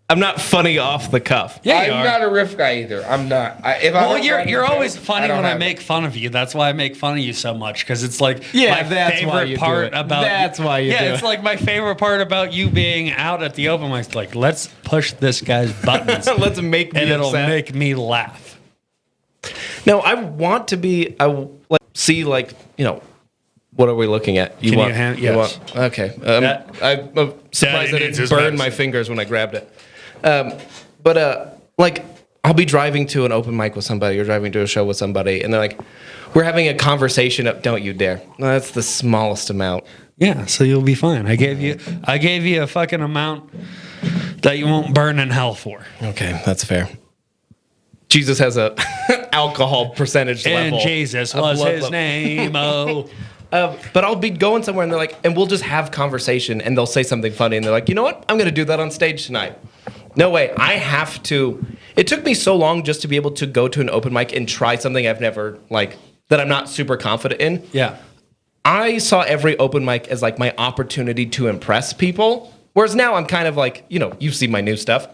I'm not funny off the cuff. Yeah, you I'm are. not a riff guy either. I'm not. Well, you're always funny when I make. make fun of you. That's why I make fun of you so much, because it's like Yeah, my that's favorite why you do part it. about That's why you yeah, do it's it. like my favorite part about you being out at the open mic. Like, let's push this guy's buttons, Let's make me and it'll upset. make me laugh. No, I want to be. See what are we looking at? Can you hand- yes. Okay. I'm surprised Daddy I needs didn't his burn medicine. my fingers when I grabbed it. But I'll be driving to an open mic with somebody or driving to a show with somebody, and they're like, we're having a conversation of, don't you dare. No, that's the smallest amount. Yeah, so you'll be fine. I gave you a fucking amount that you won't burn in hell for. Okay, that's fair. Jesus has a alcohol percentage level. And Jesus was his name. Oh. But I'll be going somewhere and they're like, and we'll just have conversation and they'll say something funny and they're like, you know what? I'm going to do that on stage tonight. No way. I have to. It took me so long just to be able to go to an open mic and try something I've never, like, that I'm not super confident in. Yeah. I saw every open mic as like my opportunity to impress people. Whereas now I'm kind of like, you know, you see my new stuff.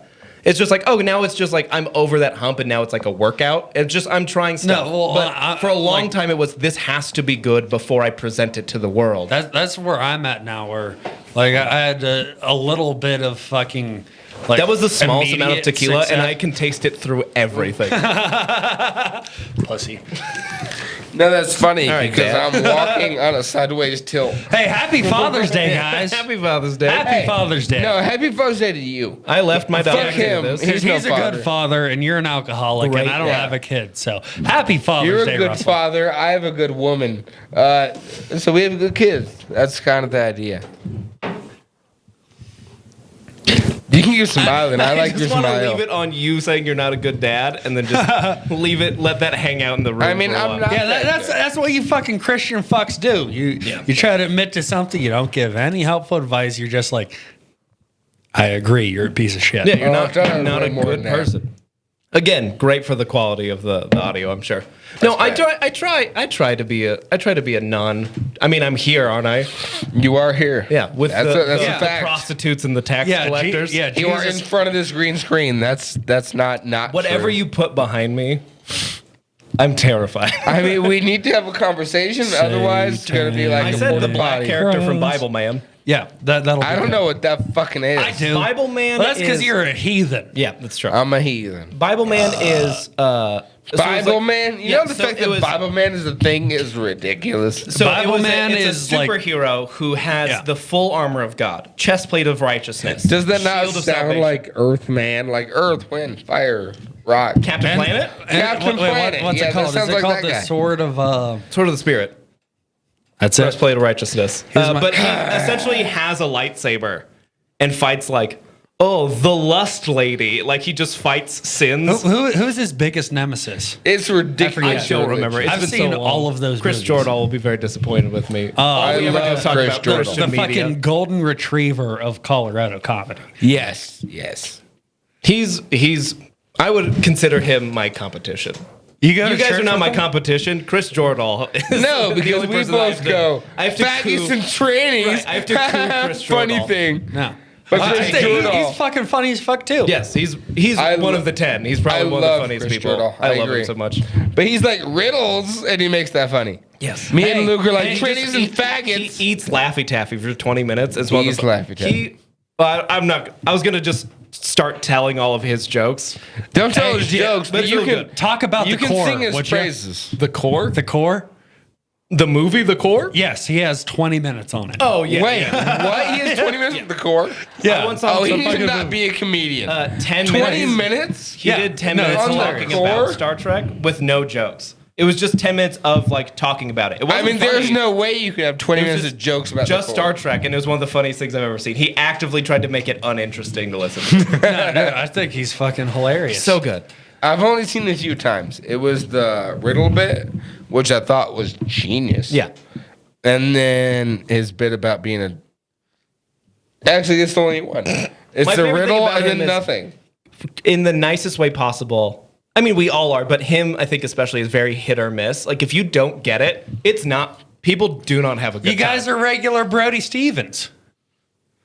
It's just like, oh, now it's just like I'm over that hump and now it's like a workout. It's just I'm trying stuff. No, well, but for a long time it was this has to be good before I present it to the world. That's where I'm at now. Where like I had a little bit of fucking. Like, that was the smallest amount of immediate tequila, success. and I can taste it through everything. Pussy. No, that's funny All right, because Dad. I'm walking on a sideways tilt. Hey, happy Father's Day, guys. Happy Father's Day. Happy Father's Day. No, happy Father's Day to you. I left my dog Fuck to do him. this. He's He's no a father. good father, and you're an alcoholic, Great and I don't dad. have a kid. So happy Father's You're a Day, good Russell. father. I have a good woman. So we have good kids. That's kind of the idea. You can keep smiling. I like your just want to smile. leave it on you saying you're not a good dad, and then just leave it, let that hang out in the room. I mean, for a I'm while. not- Yeah, that's what you fucking Christian fucks do. You try to admit to something, you don't give any helpful advice. You're just like, I agree, you're a piece of shit. Yeah, you're Oh, not, I've done you're not way a more good than that. person. Again, great for the quality of the audio, I'm sure. No, I try to be a non. I mean, I'm here, aren't I? You are here. Yeah, with that's the, a the fact. prostitutes and the tax Yeah, collectors. You are in Jesus. front of this green screen. That's not Whatever true. you put behind me, I'm terrified. I mean, we need to have a conversation. Otherwise, it's gonna be like I a said the porta black potty. character from Bible Man. Yeah, that'll be I don't good. know what that fucking is. I do. Bible Man Well, that's because is- you're a heathen. Yeah, that's true. I'm a heathen. Bible Man is so it's Bible like- man. You yeah, know the so fact it that was- Bible man is a thing is ridiculous. So Bible Man it's is a like- superhero who has Yeah. the full armor of God, chest plate of righteousness. Does that not shield of sound salvation. like Earth Man? Like Earth, Wind, Fire, Rock. Captain Planet? Captain Planet. What's Yeah, it called? that Is sounds it like called that the guy. Sword of? Sword of the Spirit. That's it. Breastplate of righteousness. my- But he essentially has a lightsaber and fights like, oh, the lust lady. Like he just fights sins. Who's his biggest nemesis? It's ridiculous. I don't remember. It's I've been seen so long. all of those Chris movies. Jordan will be very disappointed with me. I we ever do love is talk Chris about Jordan. Christian The media. fucking golden retriever of Colorado comedy. Yes. Yes. He's. I would consider him my competition. You You guys are not my competition. Chris Jordan. is No, the because only we person I both have to- go I have to faggots coup- and trannies. Right, I have to coup Chris Jordan. Funny thing. No. But I Chris think Jordan. he's fucking funny as fuck too. Yes, he's I one lo- of the 10. He's probably I one of the love funniest Chris people. Jordan. I I love agree. him so much. But he's like riddles, and he makes that funny. Yes. Me and Luke are like he trannies just and eat- faggots. He eats Laffy Taffy for 20 minutes. It's one He's of the Laffy Taffy. He, well, I'm not. I was gonna just start telling all of his jokes. Don't tell Hey, his yeah, jokes, but but it's you real can good. Talk about you the can core. sing his would you? praises. The Core. The core? The movie, The Core. Yes, he has 20 minutes on it. Oh yeah. Wait, yeah. what? He has 20 minutes with the core? I once saw Oh, some he should fucking not movie. be a comedian. 10 20 minutes. minutes? He did 10 no, minutes it's on the talking core? about Star Trek with no jokes. It was just 10 minutes of like talking about it. It I wasn't mean, there's funny. no way you could have 20 It was minutes just- of jokes about just the Star core. Trek, and it was one of the funniest things I've ever seen. He actively tried to make it uninteresting to listen to. No, I think he's fucking hilarious. So good. I've only seen it a few times. It was the riddle bit, which I thought was genius. Yeah. And then his bit about being a. Actually, it's the only one. It's My the favorite thing riddle about and then him is- nothing. In the nicest way possible. I mean, we all are, but him, I think especially, is very hit or miss. Like, if you don't get it, it's not. People do not have a good You guys time. are regular Brody Stevens.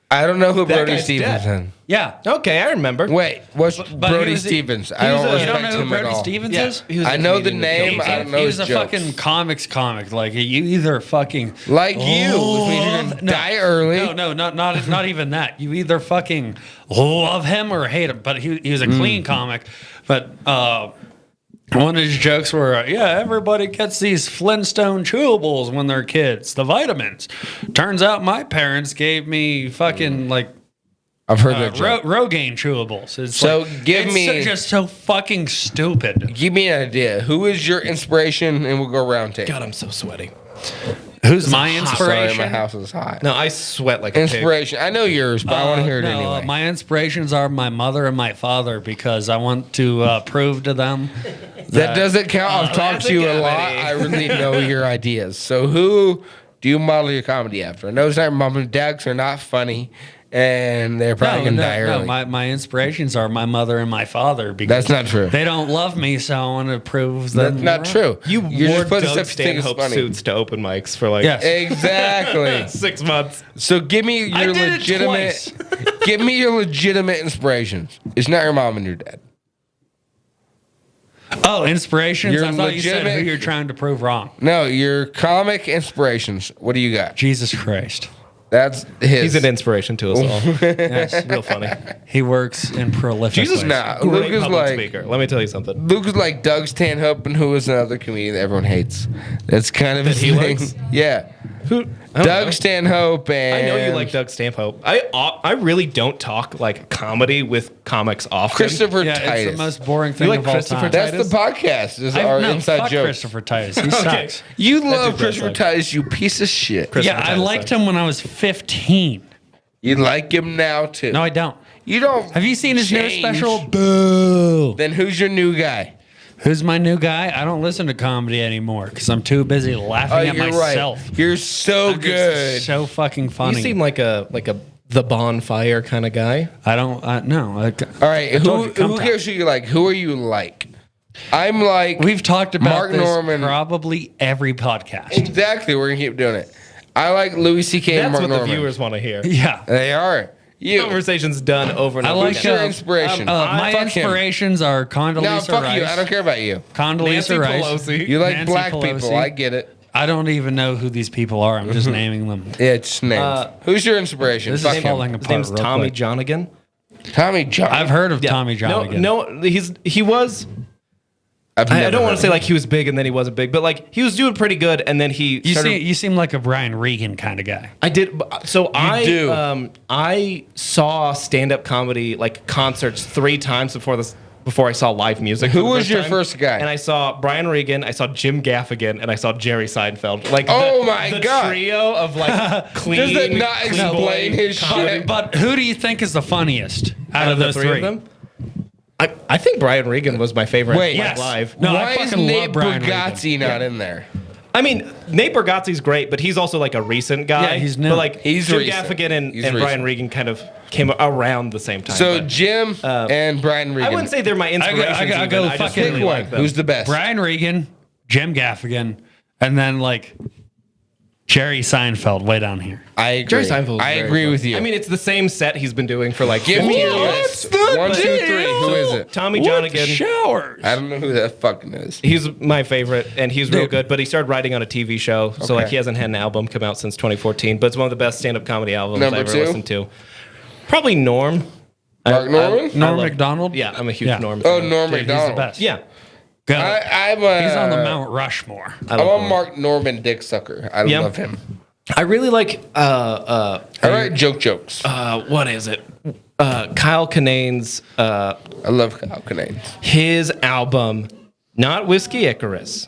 I don't know who That Brody guy's Stevens dead. is. Yeah. Okay, I remember. Wait, what's But he Brody was a- Stevens? I he was don't a- respect You don't know who him at Brody all. Stevens Yeah, is? he was a I know the comedian. name. I don't know He his was a jokes. fucking comic. Like you either fucking Like you, which means you're gonna die early. No, not even that. You either fucking love him or hate him. But he was a clean comic. But one of his jokes were, everybody gets these Flintstone chewables when they're kids, the vitamins. Turns out my parents gave me fucking like I've heard that joke. Rogaine chewables. It's So like, give it's me- just so fucking stupid. Give me an idea. Who is your inspiration? And we'll go round table. God, I'm so sweaty. Who's my Sorry, inspiration? my house is hot. No, I sweat like a pig. Inspiration. I know yours, but I want to hear it No, anyway. my inspirations are my mother and my father because I want to prove to them that doesn't count. I've talked that's to you a a lot. comedy. I really know your ideas. So who do you model your comedy after? I know it's not mom and dad 'cause they're not funny, and they're probably going to die early. my inspirations are my mother and my father because That's not true. they don't love me, so I want to prove them That's not wrong. true. You You're wore just putting Doug stuff you think is Stanhope funny. suits to open mics for like Yes. Exactly. 6 months. So give me your I did it legitimate. Give me your legitimate inspirations. It's not your mom and your dad. Oh, inspirations? You're I thought you said who legitimate- you're trying to prove wrong. No, your comic inspirations. What do you got? Jesus Christ. That's his. He's an inspiration to us all. Yes. Real funny. He works in prolific Jesus ways. now. Luke Great is public like speaker. Let me tell you something. Luke is like Doug Stanhope, and who is another comedian that everyone hates. That's kind of his he thing. likes? Yeah, Who? I don't Doug know. Stanhope, and I know you like Doug Stanhope. I really don't talk like comedy with comics often. Christopher Yeah, Titus. it's the most boring thing like of all Christopher time. That's Titus? the podcast. Is our no, inside fuck joke. Christopher Titus. He Okay. sucks. You That love dude Christopher does suck. Titus, you piece of shit. Yeah, I Titus liked sucks. him when I was 15. You like him now too. No, I don't. You don't. Have you seen his new change. special? Boo. Then who's your new guy? Who's my new guy? I don't listen to comedy anymore because I'm too busy laughing at you're myself. right. You're so I'm just good. so fucking funny. You seem like a the bonfire kind of guy. I don't. No. All right, told you, come who to- cares who you like? Who are you like? I'm like We've talked about Mark this Norman. probably every podcast. Exactly. We're gonna keep doing it. I like Louis C.K. and That's Mark what Norman. the viewers want to hear. Yeah. They are. You. Conversation's done over and I over like Who's your again. inspiration? my Fuck him. inspirations are Condoleezza No, fuck Rice. you. I don't care about you. Condoleezza Nancy Rice. Pelosi. You like Nancy black Pelosi. people. I get it. I don't even know who these people are. I'm just naming them. Yeah, it's names. Who's your inspiration? This Fuck is him. falling His apart. name's real Tommy quick. Johnigan. Tommy John. I've heard of Tommy John again. No, he was. I've I never don't want heard to say of like he was big and then he wasn't big, but like he was doing pretty good and then he You started. seem like a Brian Regan kind of guy. I did. So do. I saw stand up comedy like concerts 3 times before I saw live music. Who for the was your time. first guy? And I saw Brian Regan, I saw Jim Gaffigan, and I saw Jerry Seinfeld. Like Oh my the God. trio of like clean. Does that not clean explain boy his comedy. shit? But who do you think is the funniest out of the those three three? of them? I think Brian Regan was my favorite. Wait, like, yes. live. No, I Why is fucking love Nate Brian Bargatze not in there? I mean, Nate Bargatze's great, but he's also like a recent guy. Yeah, he's new. But like He's Jim recent. Gaffigan and He's Brian recent. Regan kind of came around the same time. So but Jim and Brian Regan. I wouldn't say they're my inspirations. I go even. I just fucking- really Pick one. like them. Who's the best? Brian Regan, Jim Gaffigan, and then like Jerry Seinfeld way down here. I agree. Jerry Seinfeld. is I very agree good. with you. I mean, it's the same set he's been doing for like. give me your 15 years. list. 1, 2, 3. Who is it? Tommy Johnigan. Showers. I don't know who that fucking is. He's my favorite, and he's real Dude. good. But he started writing on a TV show, so like Okay. he hasn't had an album come out since 2014. But it's one of the best stand-up comedy albums Number I've ever 2? listened to. Probably Norm. Mark Norman? Norm love- Macdonald? Yeah, I'm a huge Yeah. Norm. Oh, fan. Norm Dude, he's McDonald. the best. Yeah, Go. I'm He's on the Mount Rushmore. I I'm love a Norm. Mark Norman dick sucker. I Yeah. love him. I really like I write jokes. what is it? Kyle Kinane's I love Kyle Kinane. his album, not Whiskey Icarus.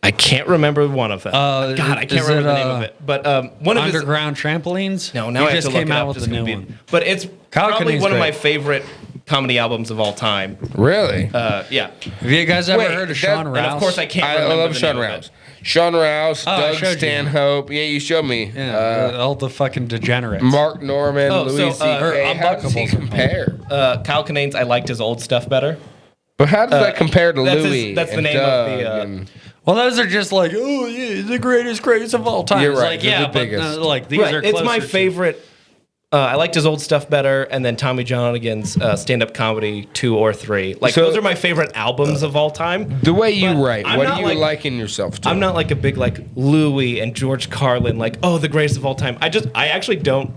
I can't remember one of them. God, I can't is remember it, the name of it. But one of his Underground Trampolines? no, now he I have just to look came it out up. with Just the new gonna be- one. But it's Kyle probably Kinane's one of my great. favorite comedy albums of all time. Really? Yeah, Have you guys ever Wait, heard of that- Sean and Rouse? and of course I can't. I remember love the Sean name of Rouse. it. Sean Rouse, Oh, I Doug showed you. Stanhope. Yeah, you showed me. Yeah, all the fucking degenerates. Mark Norman, Oh, Louis so, C.K. How does he Unbuckables are compare? Kyle Kinane's I liked his old stuff better. But how does that compare to that's his- Louis? that's the and name of Doug the, and- Well, those are just like, oh, yeah, the greatest of all time. You're It's right, like, they're yeah, the but biggest. like these Right, are it's my closer to- favorite. I liked his old stuff better, and then Tommy Johnigan's stand-up comedy 2 or 3. Like So- those are my favorite albums of all time. the way you But write, I'm what not do you like- like in yourself to? I'm not like a big like Louis and George Carlin, like the greatest of all time. I actually don't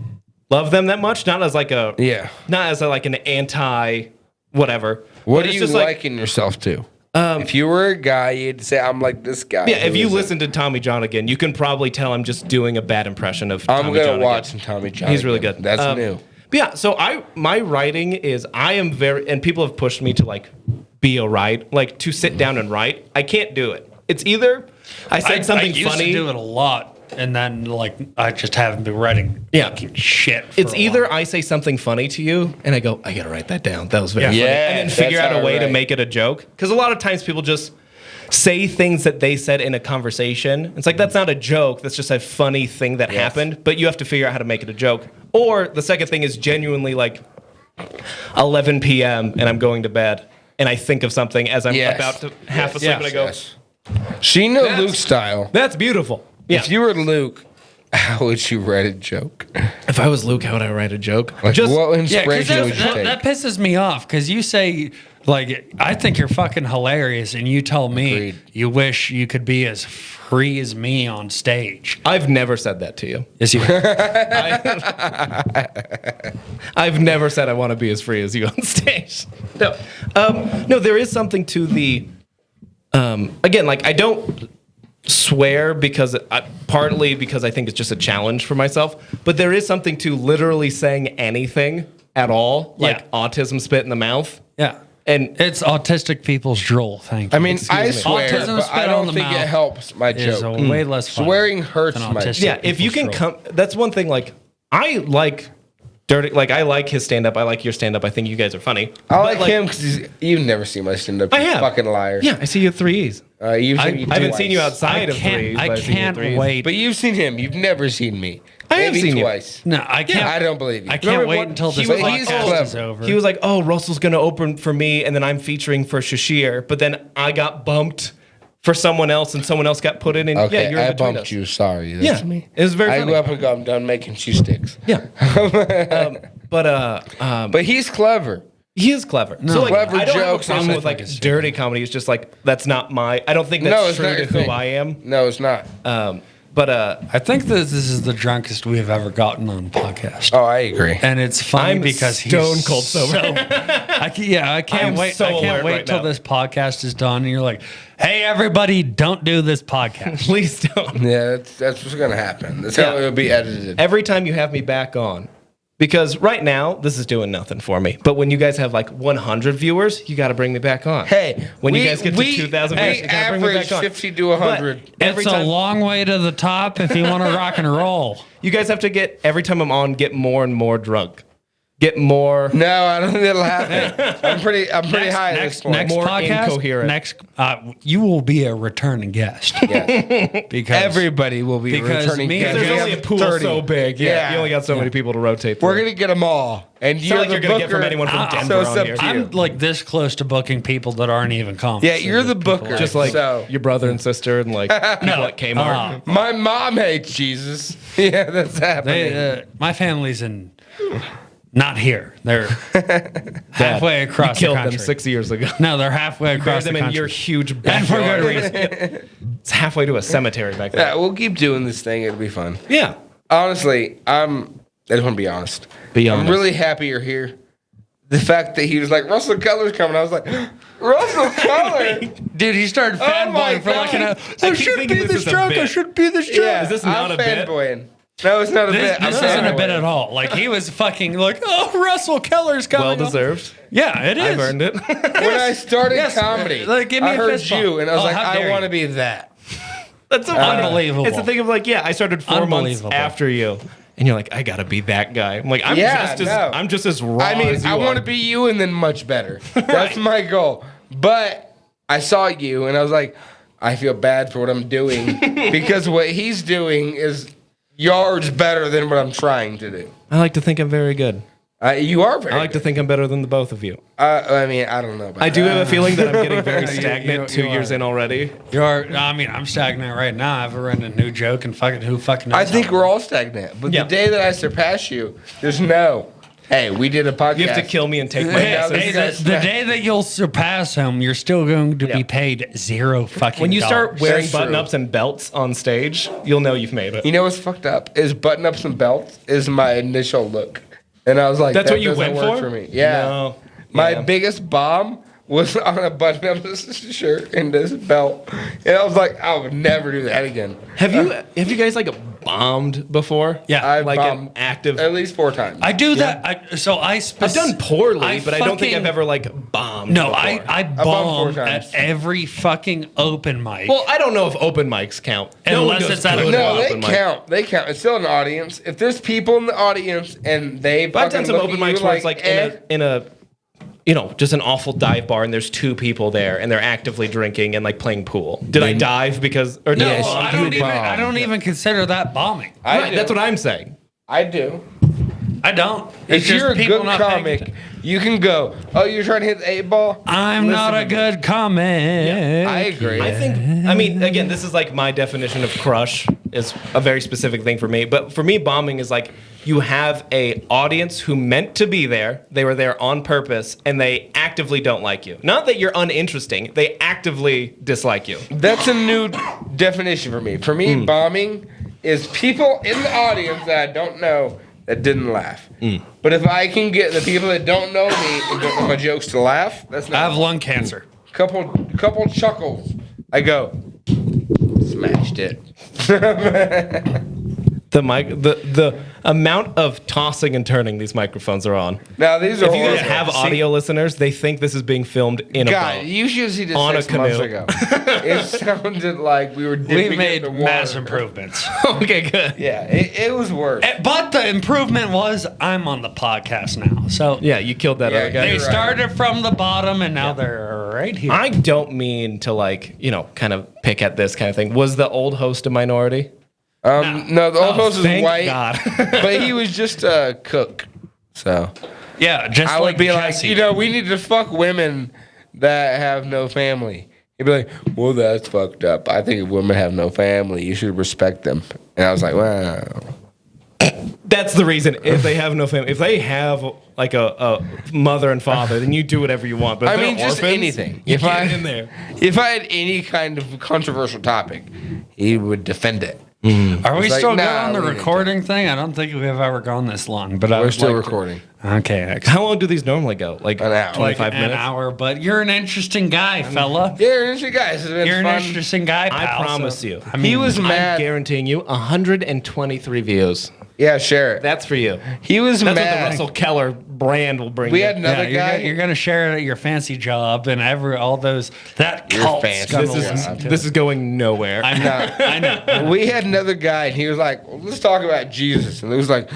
love them that much. Not as like a Yeah. not as like an anti whatever. What But do it's you just like in yourself to? If you were a guy, you'd say, I'm like this guy. Yeah, if Who you is it? listen to Tommy Johnigan, you can Oh, can probably tell I'm just doing a bad impression of I'm Tommy going Johnigan. to watch some Tommy John. He's really good. That's new. But yeah, so my writing is I am very, and people have pushed me to like be a write, like to sit down and write. I can't do it. It's either I said something I used funny. to do it a lot, and then like I just haven't been writing fucking shit. It's either I say something funny to you and I go, I gotta write that down. That was very funny. Yeah, And then figure that's out a how way I to write. make it a joke. Because a lot of times people just say things that they said in a conversation. It's like, that's not a joke. That's just a funny thing that happened. But you have to figure out how to make it a joke. Or the second thing is genuinely like 11 p.m. and I'm going to bed. And I think of something as I'm about to half asleep and I go, So you know Luke's style. that's beautiful. Yeah. If you were Luke, how would you write a joke? If I was Luke, how would I write a joke? Like, Just what Yeah, because inspiration would you take? that pisses me off because you say, like, I think you're fucking hilarious, and you tell me Agreed. you wish you could be as free as me on stage. I've never said that to you. Is you? I've never said I want to be as free as you on stage. No, no, there is something to the. Again, like I don't swear partly because I think it's just a challenge for myself, but there is something to literally saying anything at all, like autism spit in the mouth. Yeah. And It's autistic people's droll. Thank you. I mean, I swear, Autism but spit I on don't the think mouth it helps my is joke. way less fun Swearing hurts than my autistic yeah, if you can people's come, that's one thing. Like I like dirty, like I like his stand up. I like your stand up. I think you guys are funny. I But, like him because you've never seen my stand-up. I You have. fucking liar. Yeah, I see you at 3Es. You've I- seen me I haven't twice. seen you outside of 3Es. but I I've seen you at can't 3Es. wait. But you've seen him. You've never seen me. I have Maybe seen you. twice. No, I can't. I don't believe you. I can't Remember wait what- until he this was- he's podcast is clever. over. He was like, "Oh, Russell's gonna open for me, and then I'm featuring for Shashir." But then I got bumped for someone else, and someone else got put in. And Okay, yeah, you're in I between bumped us. you. Sorry. That's Yeah, me. it was very I funny. grew up and go, I'm done making cheese sticks. Yeah, But he's clever. he is clever. So like, Clever I don't jokes have a problem and with like dirty comedy. It's just like that's not my. I don't think that's No, it's true not to your who thing. I am. No, it's not. But I think that this is the drunkest we have ever gotten on a podcast. Oh, I agree. And it's funny I'm because stone he's cold sober. I can't I'm wait. so I can't alert wait right till now. this podcast is done, and you're like, "Hey, everybody, don't do this podcast." please don't. Yeah, that's what's gonna happen. That's how Yeah. it'll be edited. Every time you have me back on. Because right now, this is doing nothing for me. But when you guys have like 100 viewers, you got to bring me back on. Hey, when you guys get to 2,000 viewers, we you got to bring me average back on. 50 to 100. But every It's a time, long way to the top if you want to rock and roll. you guys have to get, every time I'm on, get more and more drunk. Get more. No, I don't think that'll happen. I'm pretty high at this point. Next More podcast, incoherent. next, you will be a returning guest. Yes. because Everybody will be Because returning me- guests. There's We only a have pool 30. so big. Yeah. Yeah. You only got so many people to rotate through. We're gonna get them all, and It's not like the you're going to get from booker. anyone from Denver so on it's up here. to you. I'm like this close to booking people that aren't even comics. Yeah, you're the People booker. Just like So- your brother and sister and like people at Kmart. My mom hates Jesus. Yeah, that's happening. my family's in. Not here. They're halfway You across the killed them country. 6 years ago. No, they're halfway You buried across the them in country. your huge And for backyard. good reason. It's halfway to a cemetery back there. Yeah, we'll keep doing this thing. It'll be fun. Yeah. Honestly, I just want to be honest. Be I'm honest. really happy you're here. The fact that he was like, Russell Keller's coming, I was like, Russell Keller? Dude, he started Oh my fanboying for like an hour. God. I I keep should thinking be this this is a drunk. I bit. should be this drunk. Yeah, Is this not I'm a bit? fanboying. No, it's not a This, bit. I'm this isn't a fanboying. bit at all. Like he was fucking like, oh, Russell Keller's coming. Well deserved. Yeah, it is. I've earned it. When I started Yes. comedy, Like, give me I a heard fist bump. you, and I was Oh, like, how dare I want to you. be that. That's so funny. Unbelievable. It's the thing of like, yeah, I started 4 months Unbelievable. after you. And you're like, I gotta be that guy. I'm like, I'm Yeah, just as no. I'm just as raw I mean, as you I want to are. be you and then much better. That's my goal. But I saw you, and I was like, I feel bad for what I'm doing because what he's doing is yards better than what I'm trying to do. I like to think I'm very good. You are very I like to think I'm better than the both of you. I mean, I don't know. About I do that. have a feeling that I'm getting very You- stagnant you 2 years are. in already. I mean, I'm stagnant right now. I've written a new joke and who fucking knows I think how we're all stagnant. But Yeah. the day that I surpass you, there's no, hey, we did a podcast. You have to kill me and take my Yeah, asses. Hey, That's the right. day that you'll surpass him, you're still going to Yeah. be paid zero fucking When you start dollars. wearing That's true. button-ups and belts on stage, you'll know you've made it. You know what's fucked up? Is button-ups and belts is my initial look. And I was like, That's that what you doesn't went work for? me. Yeah. No. My Yeah. biggest bomb was on a button-up shirt and this belt. And I was like, I would never do that again. Have you guys like bombed before? Yeah. I've like an bombed active. at least 4 times. I do that. I've done poorly, but I don't think I've ever like bombed. No, before. I bombed 4 bomb times. at every fucking open mic. Well, I don't know if open mics count. No one Unless does it's at a- good No, they open mic. count. They count. It's still an audience. If there's people in the audience and they But I've done fucking some look open at you mics where it's like in a just an awful dive bar and there's 2 people there and they're actively drinking and like playing pool. Did I dive because or no, no? I don't even consider that bombing. Right, that's what I'm saying. I do. I don't. If It's just you're a people good not paying comic, attention. you can go, oh, you're trying to hit the 8 ball? I'm not a good comic. I agree. I think. I mean, again, this is like my definition of crush is a very specific thing for me. But for me, bombing is like you have a audience who meant to be there. They were there on purpose, and they actively don't like you. Not that you're uninteresting. They actively dislike you. That's a new definition for me. For me, bombing is people in the audience that I don't know that didn't laugh. But if I can get the people that don't know me and don't know my jokes to laugh, that's I not have lung cancer. couple chuckles. I go, smashed it. The amount of tossing and turning these microphones are on. Now these are If you guys horrible. have audio listeners, they think this is being filmed in a God, boat. you should see this On a 6 months canoe. ago. It sounded like we were dipping We made into water. mass improvements. Okay, good. Yeah, it was worse. But the improvement was I'm on the podcast now. So Yeah, you killed that Yeah, other guy. they you're right. started from the bottom and now they're right here. I don't mean to kind of pick at this kind of thing. Was the old host a minority? No, the old host was Thank white, God. but he was just a cook. So Yeah, just I like would be Jesse. like, we need to fuck women that have no family. He'd be like, well, that's fucked up. I think if women have no family, you should respect them. And I was like, wow. That's the reason. If they have no family, if they have like a mother and father, then you do whatever you want. But if I they're mean, just orphans, anything. You If get I in there. If I had any kind of controversial topic, he would defend it. Are we It's like, still nah, good on the we need to- recording thing? I don't think we've ever gone this long, but I We're would still like to- recording. Okay, excellent. How long do these normally go? Like An hour. 25 An minutes? hour, but you're an interesting guy, fella. Yeah, you're interesting guys. It's been You're fun. an interesting guy, I pal. promise so- you. I mean, He was I'm mad. guaranteeing you 123 views. Yeah, share it. That's for you. He was That's what the mad. Russell Keller brand will bring We you. had another yeah, guy. you're gonna share it at your fancy job and all those that Your cult's fancy gonna job. listen to This it. is going nowhere. I know. I know. We had another guy, and he was like, well, let's talk about Jesus. And he was like,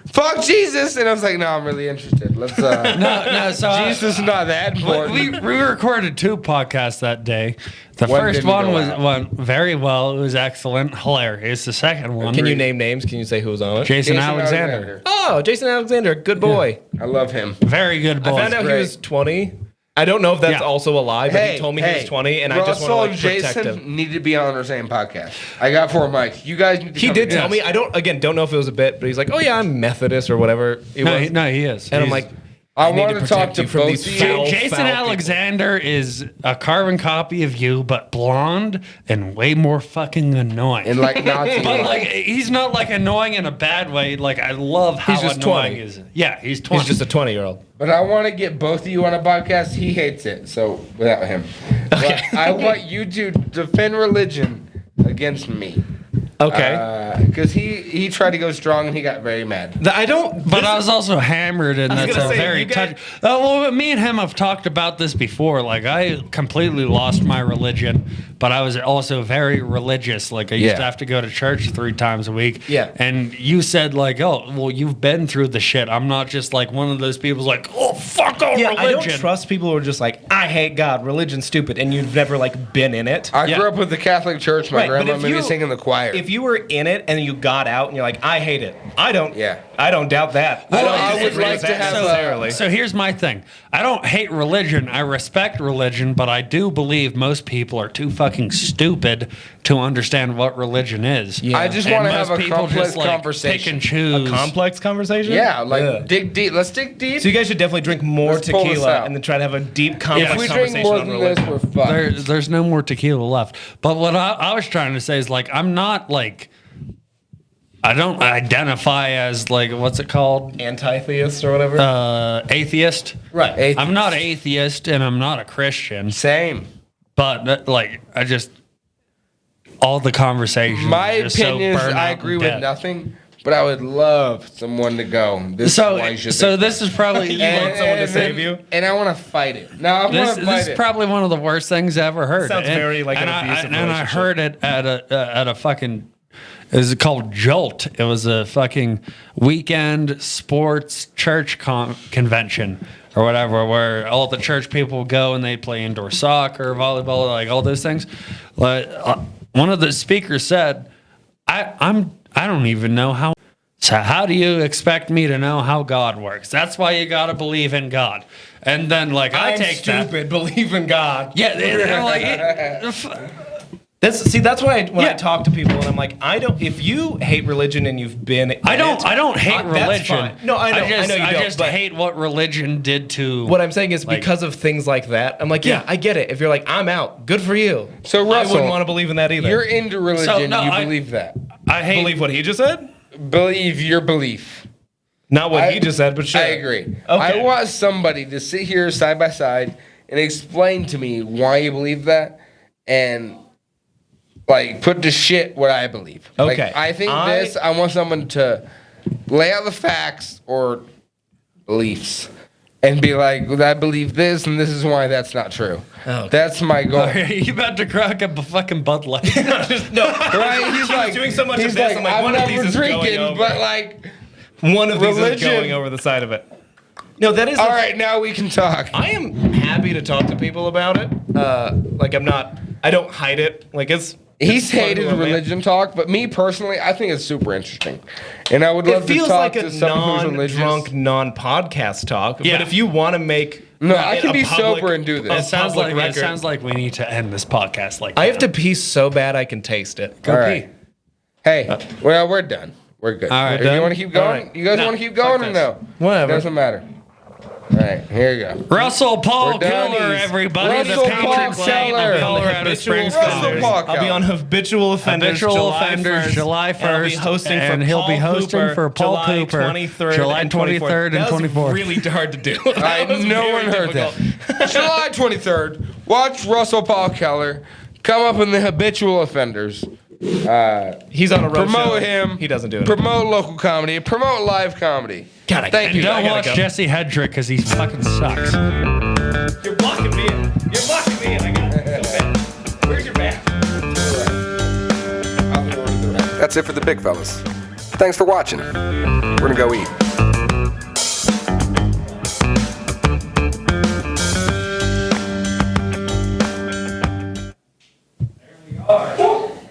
fuck Jesus. And I was like, no, I'm really interested. Let's, No, so Jesus is not that important. we recorded 2 podcasts that day. The One first didn't one go was out. went very well. It was excellent, hilarious. The second one, Can you name names? Can you say who was on it? Jason, Jason Alexander. Oh, Jason Alexander, good boy. I love him. Very good boy. I found out great. he was 20. I don't know if that's Yeah. also a lie, but he told me he was 20, and I just want to Russell like and protect Jason him. need to be on our same podcast. I got 4 mics. You guys need to He come did in. tell me. I don't know if it was a bit, but he's like, "Oh yeah, I'm Methodist or whatever." It No, was. he is. And I'm He's- like, I need want to to talk protect to you from both these of you. foul- Jason people. Alexander is a carbon copy of you, but blonde and way more fucking annoying. And like Nazi. but like, he's not like annoying in a bad way. Like, I love how He's just annoying 20. is. Yeah, he's 20. he's just a 20-year-old. But I want to get both of you on a podcast. He hates it, so without him. Okay. But I want you to defend religion against me. Okay. Because he tried to go strong and he got very mad. I don't. But I was also hammered, and was that's gonna a say, very you guys- touch. Well, me and him have talked about this before. Like, I completely lost my religion, but I was also very religious. Like, I used Yeah. to have to go to church 3 times a week. Yeah. And you said, like, oh, well, you've been through the shit. I'm not just like one of those people like, oh, fuck all Yeah, religion. I don't trust people who are just like, I hate God, religion's stupid, and you've never like been in it. I Yeah. grew up with the Catholic Church. My Right, but grandma if made me you- sing in the choir. If you were in it and you got out and you're like, I hate it. I don't. Yeah. I don't doubt that. Well, don't I would disagree like with to that have a- necessarily. So here's my thing. I don't hate religion. I respect religion, but I do believe most people are too fucking stupid to understand what religion is. Yeah. I just And want to most have a people complex just, like, conversation. pick and choose. Complex conversation? Yeah, like Yeah. dig deep. Let's dig deep. So you guys should definitely drink more Let's pull this tequila out. and then try to have a deep, complex if we conversation drink more on than this, religion. we're fucked. There's no more tequila left. But what I was trying to say is, like, I'm not like, I don't identify as like, what's it called? Anti-theist or whatever? Atheist. Right. Atheist. I'm not atheist and I'm not a Christian, Same. but like, I just, all the conversations. My are just so opinion is burnt I out agree and with dead. nothing, but I would love someone to go. This is why you should So think this is probably You want someone to save you? and I want to fight it. No, I want to this fight is it. probably one of the worst things I ever heard. Sounds very like an abusive and I relationship. heard it at a fucking. It was called Jolt. It was a fucking weekend sports church convention or whatever, where all the church people go and they play indoor soccer, volleyball, like all those things. Like one of the speakers said, I don't even know how. So how do you expect me to know how God works? That's why you gotta believe in God. And then like I I'm take that. stupid. Believe in God. Yeah, they're like, That's why when I Yeah. talk to people and I'm like, I don't. If you hate religion and you've been, I don't hate that's religion. fine. No, I know. I know you I don't. just but hate what religion did to. what I'm saying is like- because of things like that. I'm like, yeah, Yeah. I get it. If you're like, I'm out. Good for you. So, I Russell, wouldn't want to believe in that either. You're into religion. So, no, you I- believe that. I hate. believe what he just said. Believe your belief. Not what he just said, but sure. I agree. Okay. I want somebody to sit here side by side and explain to me why you believe that and like put to shit what I believe. Okay. Like, I think this, I want someone to lay out the facts or beliefs and be like, I believe this and this is why that's not true. Okay. That's my goal. Are you about to crack up a fucking Bud Light? No, Right? He's like doing so much of he's this. like, I'm like, I'm one of never these is going drinking, over. but like, one of these is religion- going over the side of it. No, that is all right, now we can talk. I am happy to talk to people about it. Like I don't hide it. Like He's it's fun hated to admit. religion talk, but me personally, I think it's super interesting, and I would love It to feels talk like to a someone who's religious. non-drunk, non-podcast talk. Yeah. But if you want to make No, I it can a be public- sober and do this. a It sounds public like record. we need to end this podcast like I have that. to pee so bad I can taste it. Go All pee. right. Hey, well, we're done. We're good. All right. If Done? you want to keep All going? right. You guys No, want to keep going or fuck no? this. Whatever. Doesn't matter. All right, here you go. Russell Paul We're done. Keller, everybody. Russell the Paul patron saint Keller. of Colorado Habitual Springs. Russell College. Paul I'll be on habitual offenders. Habitual July offenders, 1st, July and I'll be 1st, hosting and for he'll Paul be hosting Cooper, for Paul July Cooper, 23rd July and 23rd and That was 24th. really hard to do. All That right, was no very one heard difficult. that. July 23rd, watch Russell Paul Keller come up in the habitual offenders. He's on a road Promote show. him. He doesn't do it. Promote local comedy. Promote live comedy. God, I Thank can't you. do that. Don't I gotta watch go. Jesse Hedrick because he fucking sucks. You're blocking me in. You're blocking me in. I got so bad. Where's your back? That's it for the big fellas. Thanks for watching. We're gonna go eat.